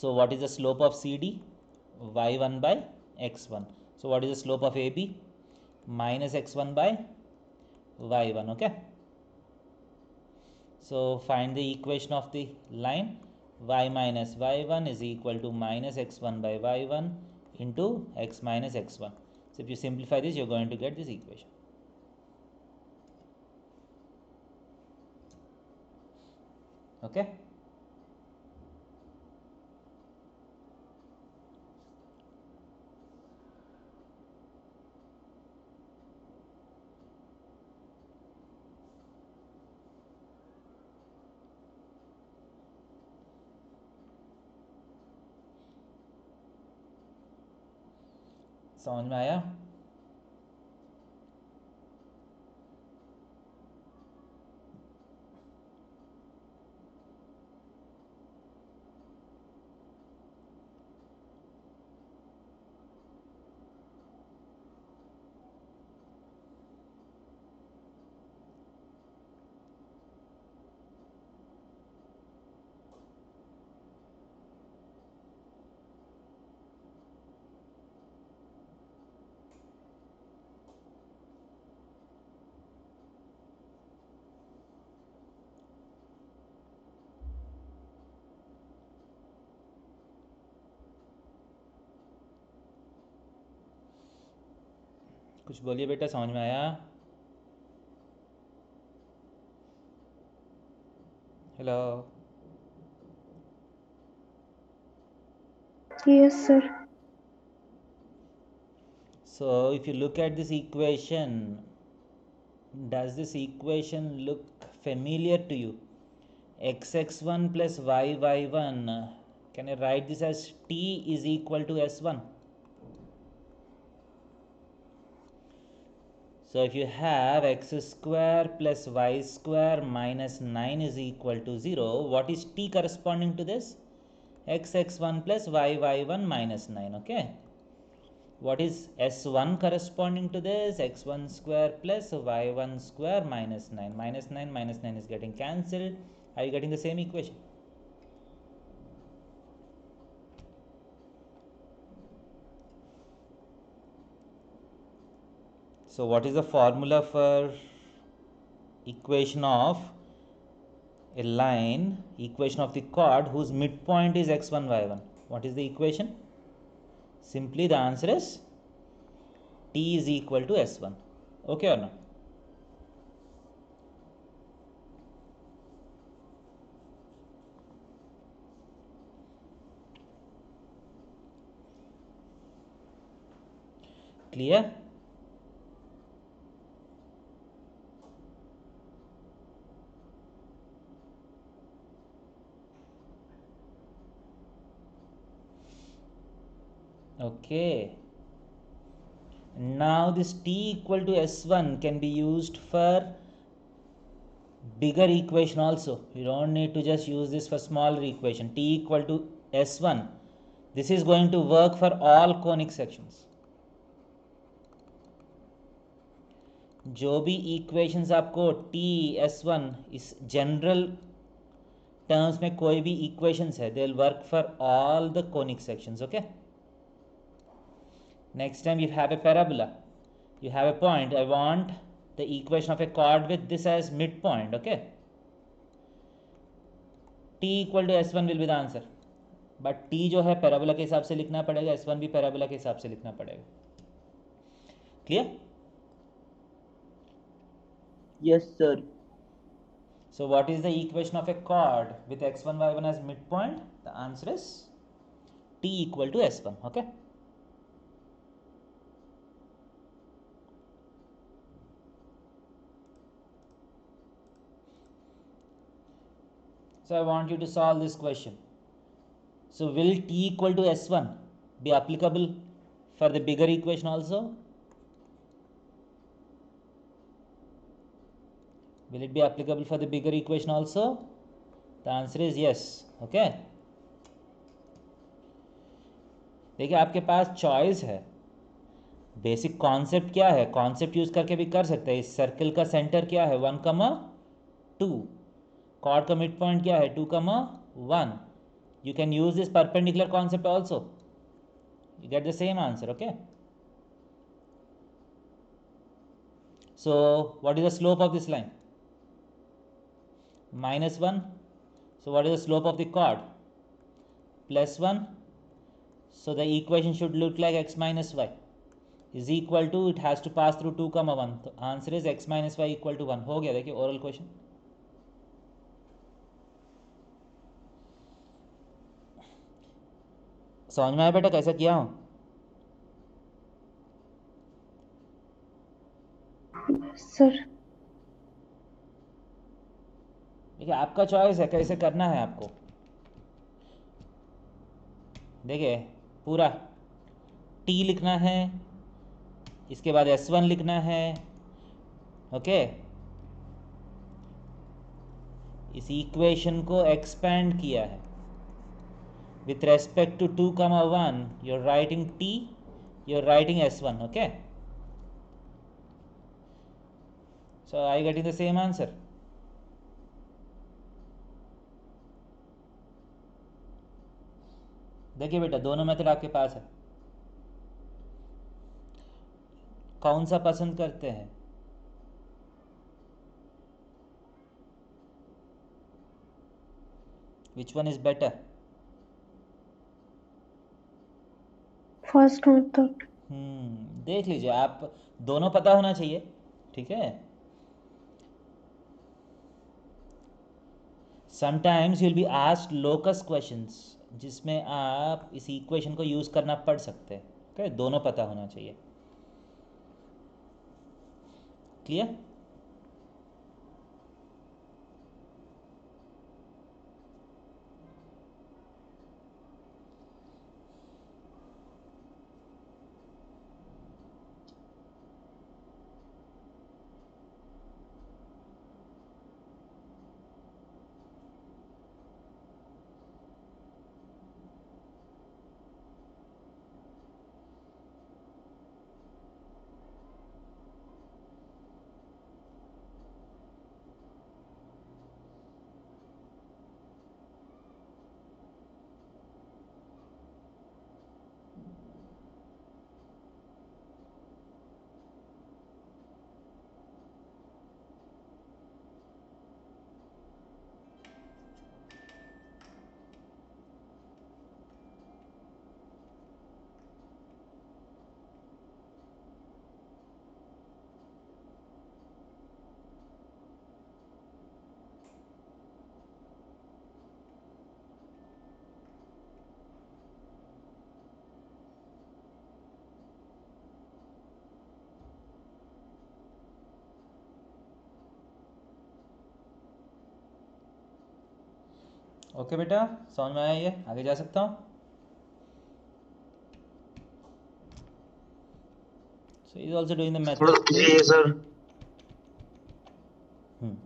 So what is the slope of CD? y1 by x1. So what is the slope of AB? Minus x1 by y1. Okay. So find the equation of the line. Y minus y1 is equal to minus x1 by y1 into x minus x1. So if you simplify this, you're going to get this equation. Okay. समझ में आया? कुछ बोलिए बेटा, समझ में आया? Hello. Yes, sir. So if you look at this equation, does this equation look familiar to you? Xx1 plus yy1, can I write this as t is equal to s1? So if you have x square plus y square minus 9 is equal to 0, what is t corresponding to this? Xx1 plus yy1 minus 9. Okay. What is s1 corresponding to this? X1 square plus y1 square minus 9. Minus 9 is getting cancelled. Are you getting the same equation? So what is the formula for equation of a line, equation of the chord whose midpoint is x1 y1? What is the equation? Simply the answer is t is equal to s1. Okay or not? Clear? Okay. Now this t equal to s1 can be used for bigger equation also. You don't need to just use this for smaller equation. T equal to s1. This is going to work for all conic sections. जो भी equations आपको t s1 इस general terms में कोई भी equations है, they will work for all the conic sections. Okay. Next time you have a parabola, you have a point. I want the equation of a chord with this as midpoint. Okay. T equal to s1 will be the answer. But t जो है parabola के हिसाब से लिखना पड़ेगा, s1 भी parabola के हिसाब से लिखना पड़ेगा. Clear? Yes, sir. So what is the equation of a chord with x1 y1 as midpoint? The answer is t equal to s1. Okay. So I want you to solve this question. So will t equal to s1 be applicable for the bigger equation also? Will it be applicable for the bigger equation also? The answer is yes. Okay, देखिए आपके पास choice है. Basic concept क्या है, concept use करके भी कर सकते हैं. इस सर्कल का सेंटर क्या है 1,2. कॉर्ड का मिड पॉइंट क्या है 2,1. You can use this perpendicular concept also. You get the same answer. Okay, so what is the slope of this line? -1. So what is the slope of the chord? +1. So the equation should look like x minus y is equal to, it has to pass through 2,1. तो answer is x minus y equal to 1. हो गया. देखिए oral question. समझ में आया बेटा कैसा किया हूँ? सर. देखिए आपका चॉइस है कैसे करना है आपको. देखिए पूरा t लिखना है, इसके बाद s1 लिखना है. ओके, इस इक्वेशन को एक्सपेंड किया है with respect to 2,1. you're writing t, you're writing s1. okay, so are you getting the same answer? देखिए बेटा दोनों मेथड आपके पास है. कौन सा पसंद करते हैं? Which one is better? First method. देख लीजिए आप, दोनों पता होना चाहिए. ठीक है, sometimes you'll be asked locus questions जिसमें आप इस इक्वेशन को यूज करना पड़ सकते हैं. ओके, दोनों पता होना चाहिए. क्लियर? ओके बेटा, समझ में आया? ये आगे जा सकता हूँ. So he is also doing the थोड़ा method. धीरे है सर. Hmm.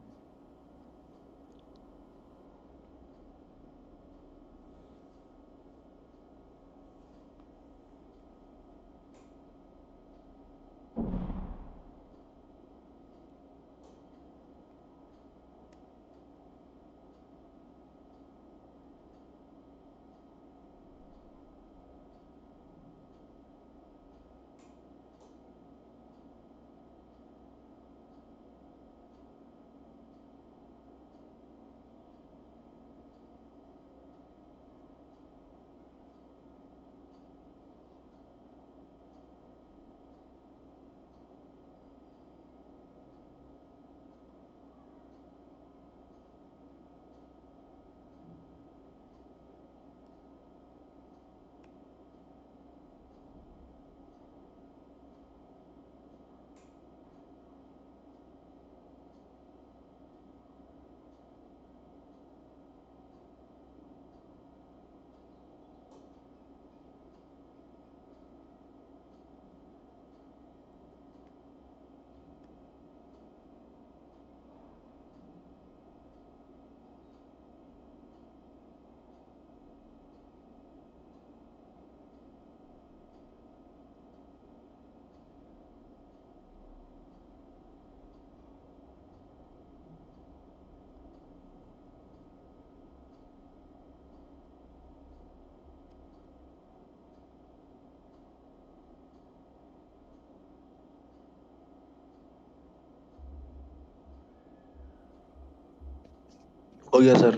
हो गया sir.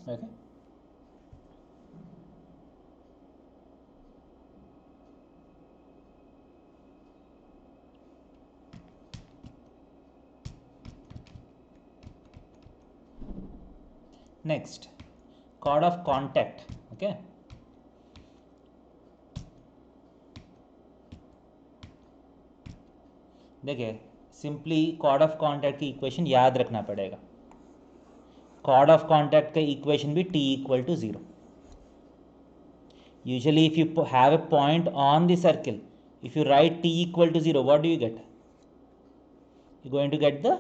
Okay. Next, chord of contact. Okay. देखिए सिंपली कॉर्ड ऑफ कांटेक्ट की इक्वेशन याद रखना पड़ेगा. कॉर्ड ऑफ कांटेक्ट का इक्वेशन भी t equal to 0. Usually if you have a point on the circle, if you write t equal to 0, what do you get? You're going to get the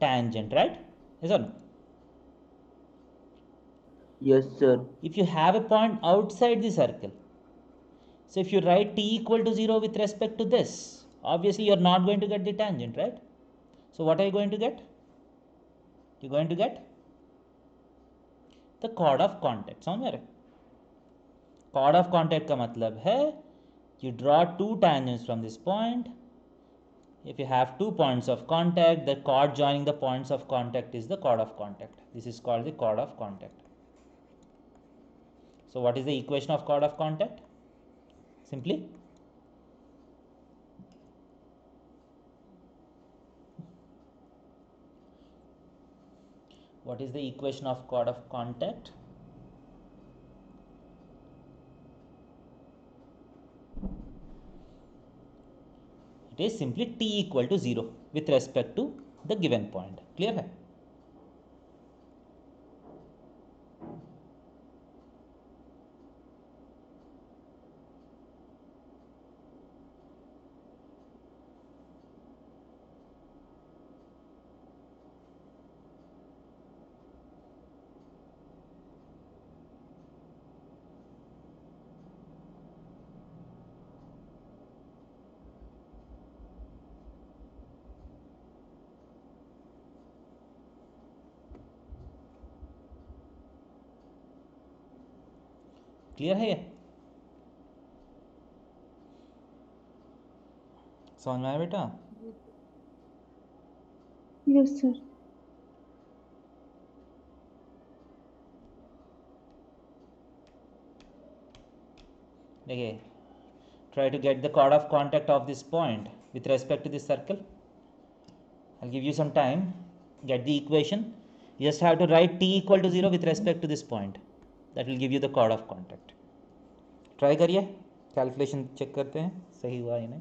tangent, right? Yes or no? Yes, sir. If you have a point outside the circle, so if you write t equal to 0 with respect to this, obviously you're not going to get the tangent, right? So what are you going to get? You're going to get the chord of contact. समझ में? Chord of contact का मतलब है you draw two tangents from this point. If you have 2 points of contact, the chord joining the points of contact is the chord of contact. This is called the chord of contact. So what is the equation of chord of contact? Simply what is the equation of chord of contact? It is simply t equal to 0 with respect to the given point. Clear है? Clear है ये? समझ में आया बेटा? Yes, sir. देखिए try to get the chord of contact of this point with respect to this circle. I'll give you some time. Get the equation. You just have to write t equal to 0 with respect to this point. That will give you the chord of contact. Try करिए. Calculation check करते हैं सही हुआ या नहीं.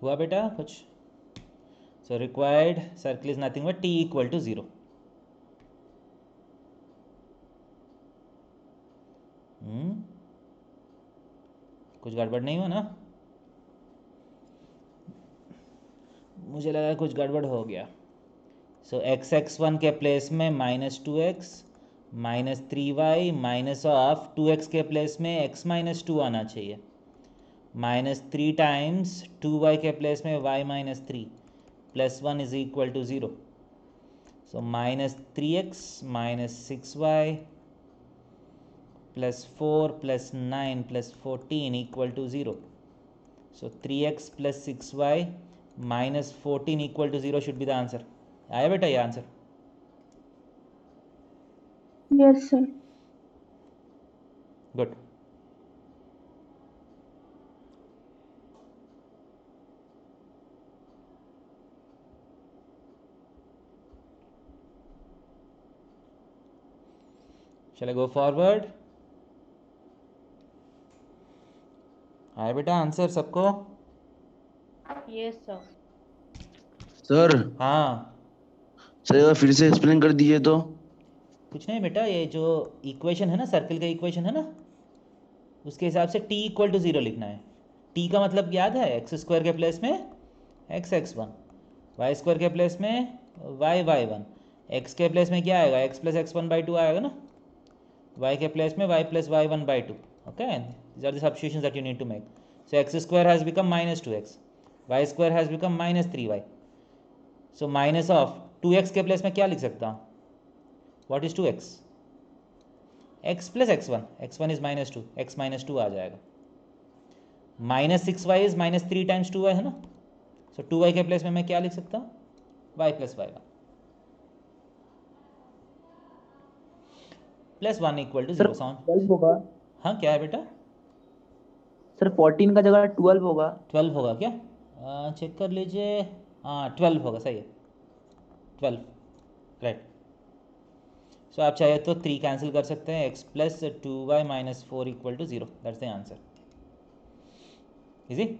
हुआ बेटा कुछ? So required circle is nothing but t equal to 0. कुछ गड़बड़ नहीं हो ना? मुझे लगा कुछ गड़बड़ हो गया. So x(x1) के प्लेस में -2x -3y minus of 2x के प्लेस में x - 2 आना चाहिए. -3 टाइम्स 2y के प्लेस में y - 3 +1 is equal to 0. So -3x -6y +4 +9 +14 equal to 0. So 3x plus 6y minus 14 equal to 0 should be the answer. आया बेटा ये answer? Yes, sir. Good. Shall I go forward? आया बेटा answer सबको? Yes, sir. Sir हाँ, sir एक बार फिर से एक्सप्लेन कर दीजिए तो। कुछ नहीं बेटा, ये जो इक्वेशन है ना, सर्कल का इक्वेशन है ना, उसके हिसाब से t इक्वल टू 0 लिखना है. t का मतलब याद है, एक्स स्क्वायर के प्लेस में x x one, y square के प्लेस में वाई वाई वन, एक्स के प्लेस में क्या आएगा, x plus x one by two आएगा ना, y के प्लेस में y plus y1 by 2. Okay, these are the substitutions that you need to make. So x square has become minus 2x, y square has become minus 3y. So minus of 2x के place में क्या लिख सकता हूँ? What is 2x? x plus x1, x1 is minus 2, x minus 2 आ जाएगा. Minus 6y is minus 3 times 2y है ना, so 2y के प्लेस में मैं क्या लिख सकता हूँ? y plus y1 plus 1 equal to 0. साउंड 12 होगा हाँ, क्या है बेटा? सर, 14 का जगह 12 होगा. 12 होगा क्या? चेक कर लीजिए. हाँ 12 होगा, सही है, 12 राइट. सो आप चाहे तो 3 कैंसिल कर सकते हैं, x plus 2y minus 4 equal to 0. That's the answer. Easy.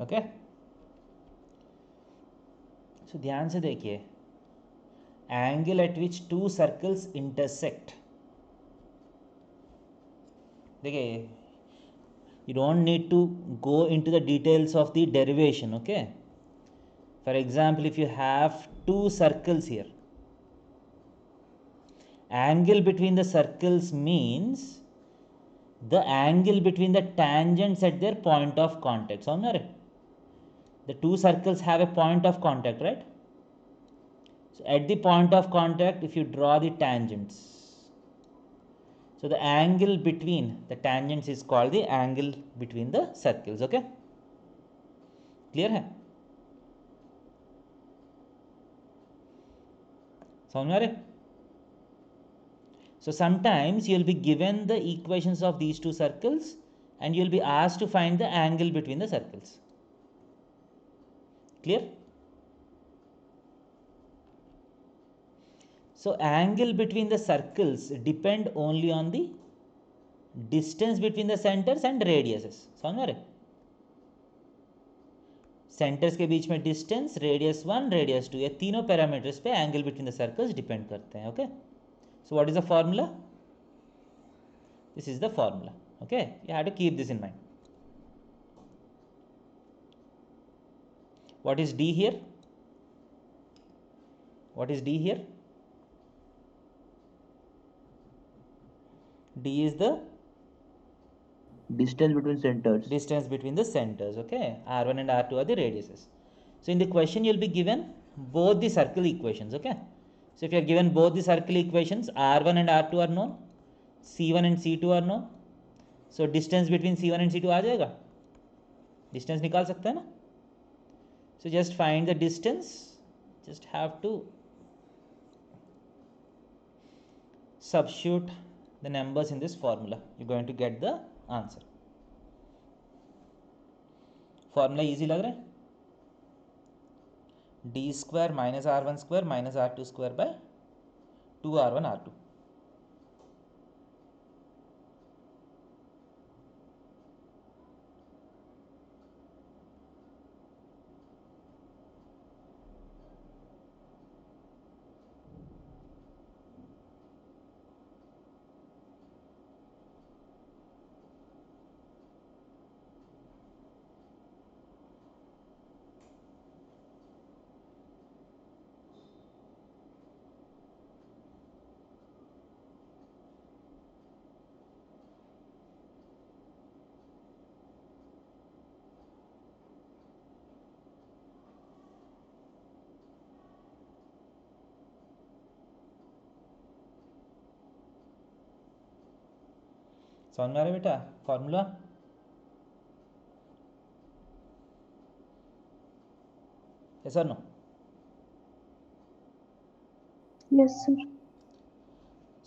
Okay, so ध्यान से देखिए, angle at which two circles intersect. देखिए, you don't need to go into the details of the derivation. Okay, for example, if you have two circles here, angle between the circles means the angle between the tangents at their point of contact. समझ रहे? The two circles have a point of contact, right? So at the point of contact, if you draw the tangents, so the angle between the tangents is called the angle between the circles. Okay, clear है? समझ रहे? So sometimes you will be given the equations of these two circles and you will be asked to find the angle between the circles. Clear? So angle between the circles depend only on the distance between the centers and radiuses. समझ रहे? Centres के बीच में distance, radius 1, radius 2, ये तीनों parameters पे angle between the circles depend करते हैं. Okay, so what is the formula? This is the formula. Okay, you have to keep this in mind. What is d here? What is d here? D is the Distance between centers. distance between the centers. Okay, r1 and r2 are the radiuses. So in the question you will be given both the circle equations. Okay, so if you are given both the circle equations, r1 and r2 are known, c1 and c2 are known. So distance between c1 and c2 आ जाएगा, distance निकाल सकते हैं ना. So just find the distance, just have to substitute the numbers in this formula. You're going to get the answer. Formula easy लग रहा है? D square minus R1 square minus R2 square by 2R1 R2. समझ में आ रहा है बेटा formula? Yes or no? Yes, sir.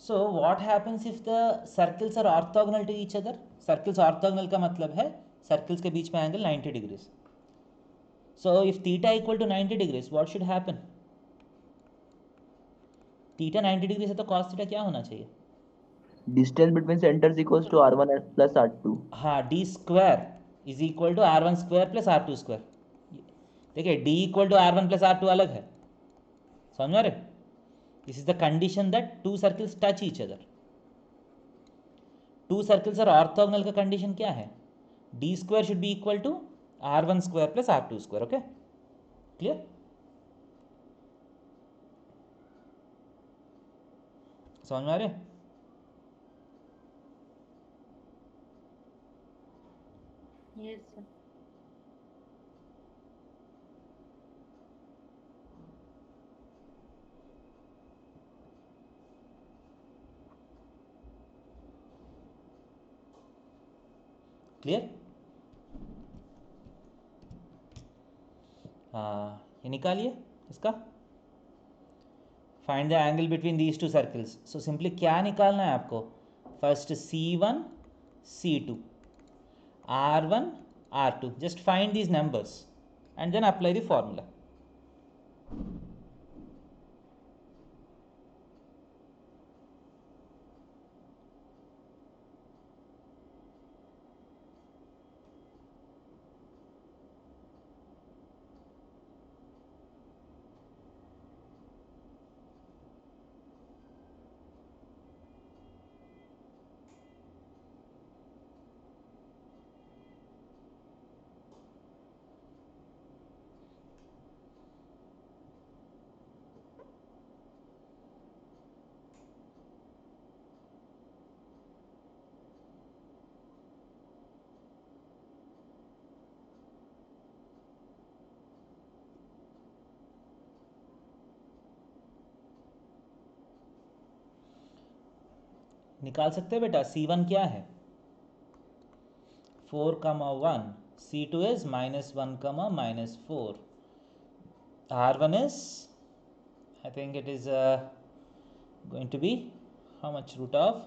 So what happens if the circles are orthogonal to each other? Circles orthogonal का मतलब है circles के बीच में angle 90 degrees. So if theta equal to 90 degrees, what should happen? Theta 90 degrees है तो cos theta क्या होना चाहिए? Distance between centers equals to R1 plus R2. हाँ, d square is equal to R1 square plus R2 square. देखिए d equal to R1 plus R2 अलग है, समझ में आ रहे? This is the condition that two circles touch each other. Two circles are orthogonal का condition क्या है? D square should be equal to R1 square plus R2 square. Okay, clear? समझ में आ रहे? Yes, sir. क्लियर? हाँ, ये निकालिए इसका. Find the angle between these two circles. So simply क्या निकालना है आपको? First C1 C2 R1 R2. Just find these numbers and then apply the formula. निकाल सकते हैं बेटा. C1 क्या है? 4, 1. C2 is -1, -4. R1 is, I think it is going to be how much? Root of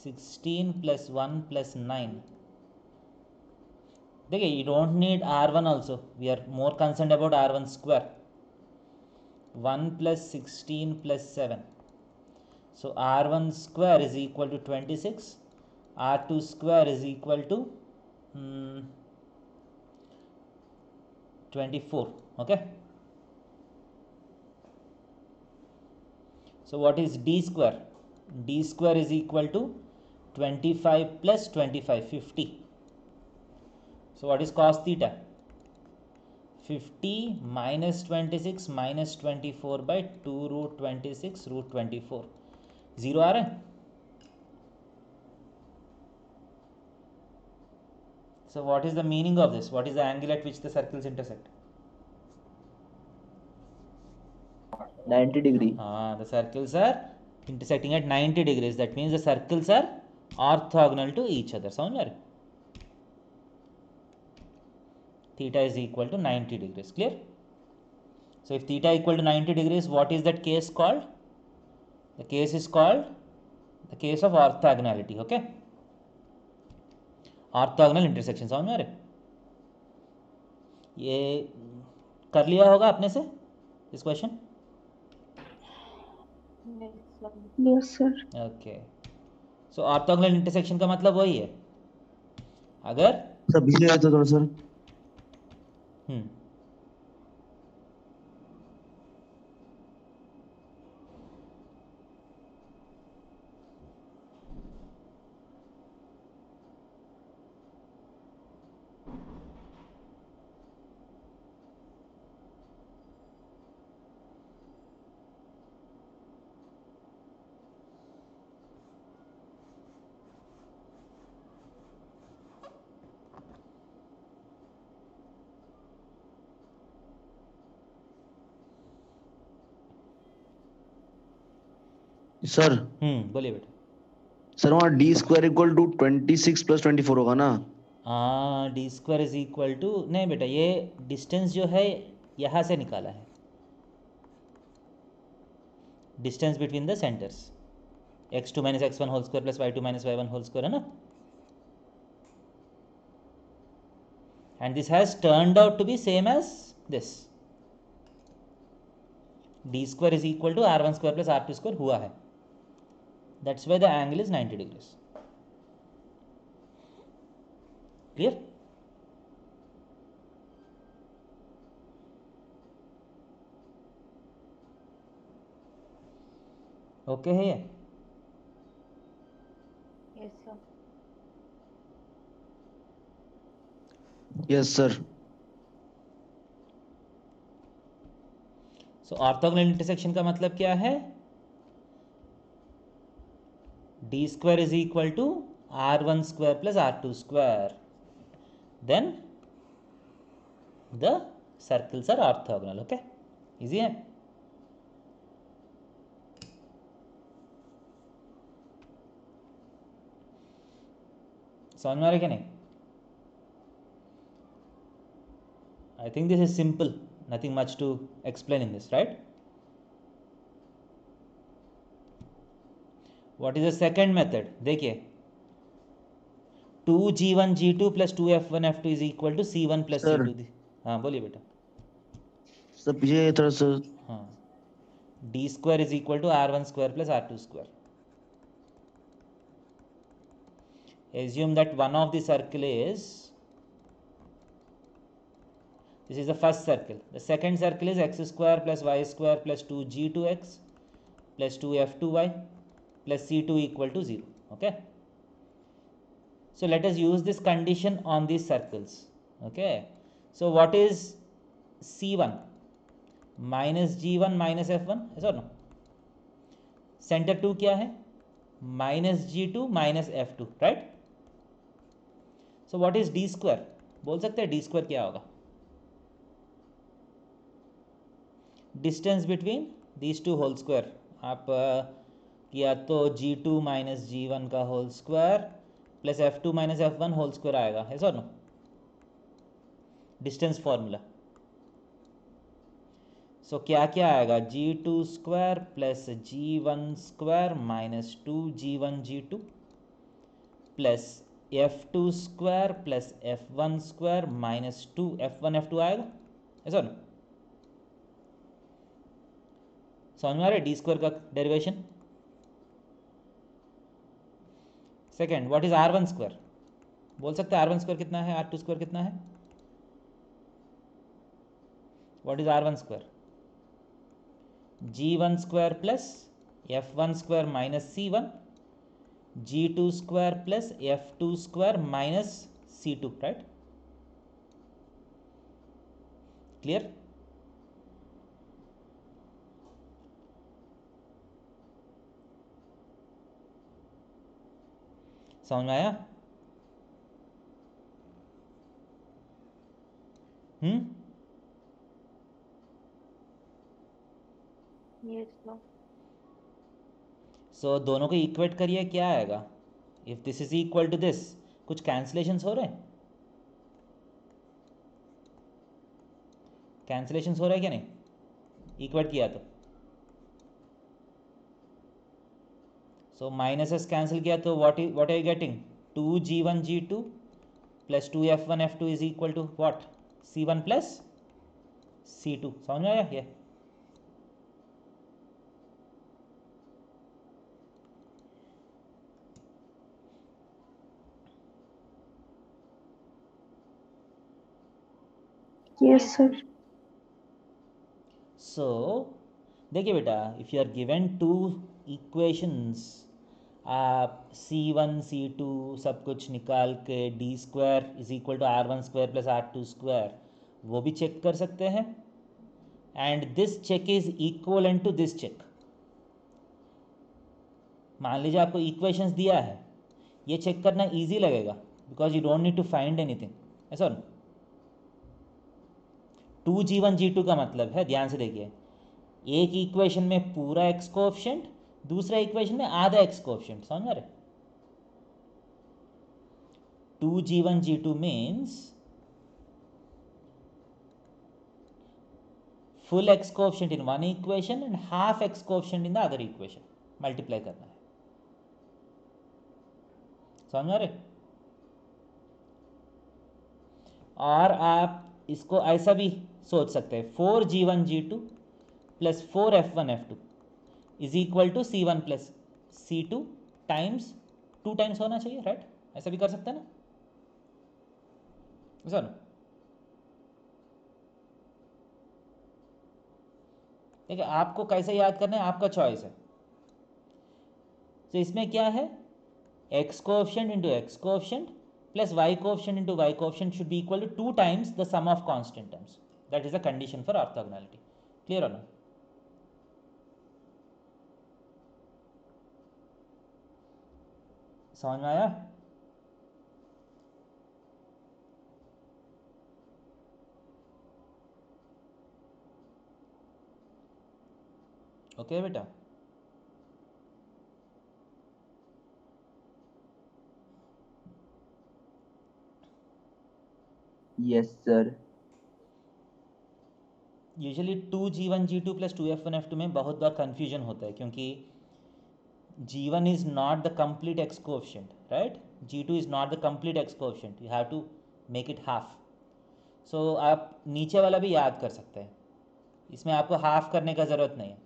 16 plus 1 plus 9. देखिए, you don't need R1 also. We are more concerned about R1 square. 1 plus 16 plus 7. So R1 square is equal to 26. R2 square is equal to 24. Okay. So what is D square? D square is equal to 25 plus 25, 50. So what is cos theta? 50 minus 26 minus 24 by 2 root 26 root 24. 0 आ रहा है? So what is the meaning of this? What is the angle at which the circles intersect? 90 degree. The circles are intersecting at 90 degrees. That means the circles are orthogonal to each other. समझ में आ रहा है? Theta is equal to 90 degrees. Clear? So if theta equal to 90 degrees, what is that case called? The case is called the case of orthogonality. Okay, orthogonal intersection. समझ में आ रहा है? ये कर लिया होगा आपने से इस question? Yes, sir. Yes, sir. Okay, so orthogonal intersection का मतलब वही है, अगर सर पीछे आया था थोड़ा सर। हम्म सर बोलिए बेटा। सर वहाँ D square equal to 26 plus 24 होगा ना? हाँ, D square is equal to, नहीं बेटा, ये डिस्टेंस जो है यहाँ से निकाला है, distance between the centres, x2 minus x1 whole square plus y2 minus y1 whole square, है ना? And this has turned out to be same as this, D square is equal to r1 square plus r2 square हुआ है, that's why the angle is 90 degrees. Clear? Okay है ये? Yes, sir. Yes sir. So orthogonal intersection का मतलब क्या है? D square is equal to r1 square plus r2 square, then the circles are orthogonal. Okay, easy है? समझ में आ रहा है क्या नहीं? I think this is simple, nothing much to explain in this, right? What is the second method? देखिए, 2g1g2 plus 2f1f2 is equal to c1 plus sir c2। हाँ बोलिए बेटा। सर पीछे आइए थोड़ा सा। हाँ, D square is equal to r1 square plus r2 square. Assume that one of the circle is, this is the first circle, the second circle is x square plus y square plus 2g2x plus 2f2y plus c2 equal to 0. Okay, so let us use this condition on these circles. Okay, so what is c1? minus g1 minus f1, yes or no? center 2 क्या है? minus g2 minus f2, right? so what is d square? बोल सकते हैं d square क्या होगा? Distance between these two whole square, आप या तो g2 माइनस g1 का whole square plus f2 minus f1 whole square आएगा, है sir? No, distance formula. So क्या क्या आएगा? g2 square plus g1 square minus 2g1g2 plus f2 square plus f1 square minus 2f1 f2 आएगा, है sir? No, समझ में आ रहा है डी स्क्वायर का derivation? Second, what is r1 square? बोल सकते हैं r1 स्क्वायर कितना है, r2 स्क्वायर कितना है? What is r1 square? g1 square plus f1 square minus c1, g2 square plus f2 square minus c2, right? Clear? समझ में आया? Yes, sir. सो दोनों को इक्वेट करिए, क्या आएगा? If this is equal to this, कुछ कैंसिलेशंस हो रहे हैं? कैंसिलेशंस हो रहे हैं क्या नहीं इक्वेट किया तो? सो माइनसेस कैंसिल किया तो what are you getting? 2g1g2 plus 2f1f2 is equal to what? C1 plus C2, समझ में आया ये? Yes, sir. सो देखिए बेटा, if you are given two equations, आप C1 C2 सब कुछ निकाल के d² is equal to R1² plus R2², वो भी चेक कर सकते हैं. And this check is equivalent to this check. मान लीजिए आपको इक्वेशंस दिया है, ये चेक करना इजी लगेगा because you don't need to find anything, ऐसा ना. 2g1 g2 का मतलब है, ध्यान से देखिए, एक इक्वेशन में पूरा एक्स कोएफिशिएंट, दूसरा इक्वेशन में आधा एक्स कोएफिशिएंट, समझ में आ रहा है? 2g1 g2 means full x coefficient in one equation and half x coefficient in the other equation, multiply करना है, समझ में आ रहा है? और आप इसको ऐसा भी सोच सकते हैं, 4g1 g2 plus 4f1 f2 is equal to C1 plus C2 times 2 times होना चाहिए, राइट? ऐसा भी कर सकते हैं ना, ऐसा ना. ठीक है, आपको कैसे याद करना है आपका चॉइस है. तो इसमें क्या है, X coefficient into X coefficient plus Y coefficient into Y coefficient should be equal to 2 times the sum of constant terms. That is the condition for orthogonality. Clear हो ना? समझ में आया? ओके बेटा. yes sir. Usually 2g1 g2 plus 2f1 f2 में बहुत बार confusion होता है, क्योंकि g1 is not the complete x coefficient, right? g2 is not the complete x coefficient, you have to make it half. So आप नीचे वाला भी याद कर सकते हैं, इसमें आपको हाफ करने का ज़रूरत नहीं है.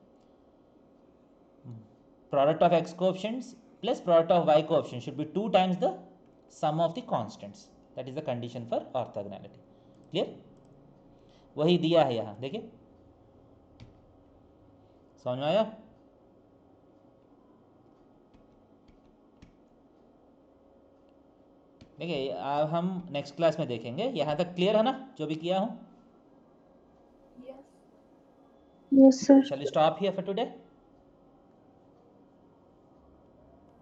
Product of x coefficients plus product of y coefficient should be 2 times the sum of the constants. That is the condition for orthogonality. Clear? वही दिया है यहाँ, देखिए, समझ में आया? देखिए, अब हम नेक्स्ट क्लास में देखेंगे. यहाँ तक क्लियर है ना जो भी किया हूँ? Yes. Yes, sir. Shall we stop here for today?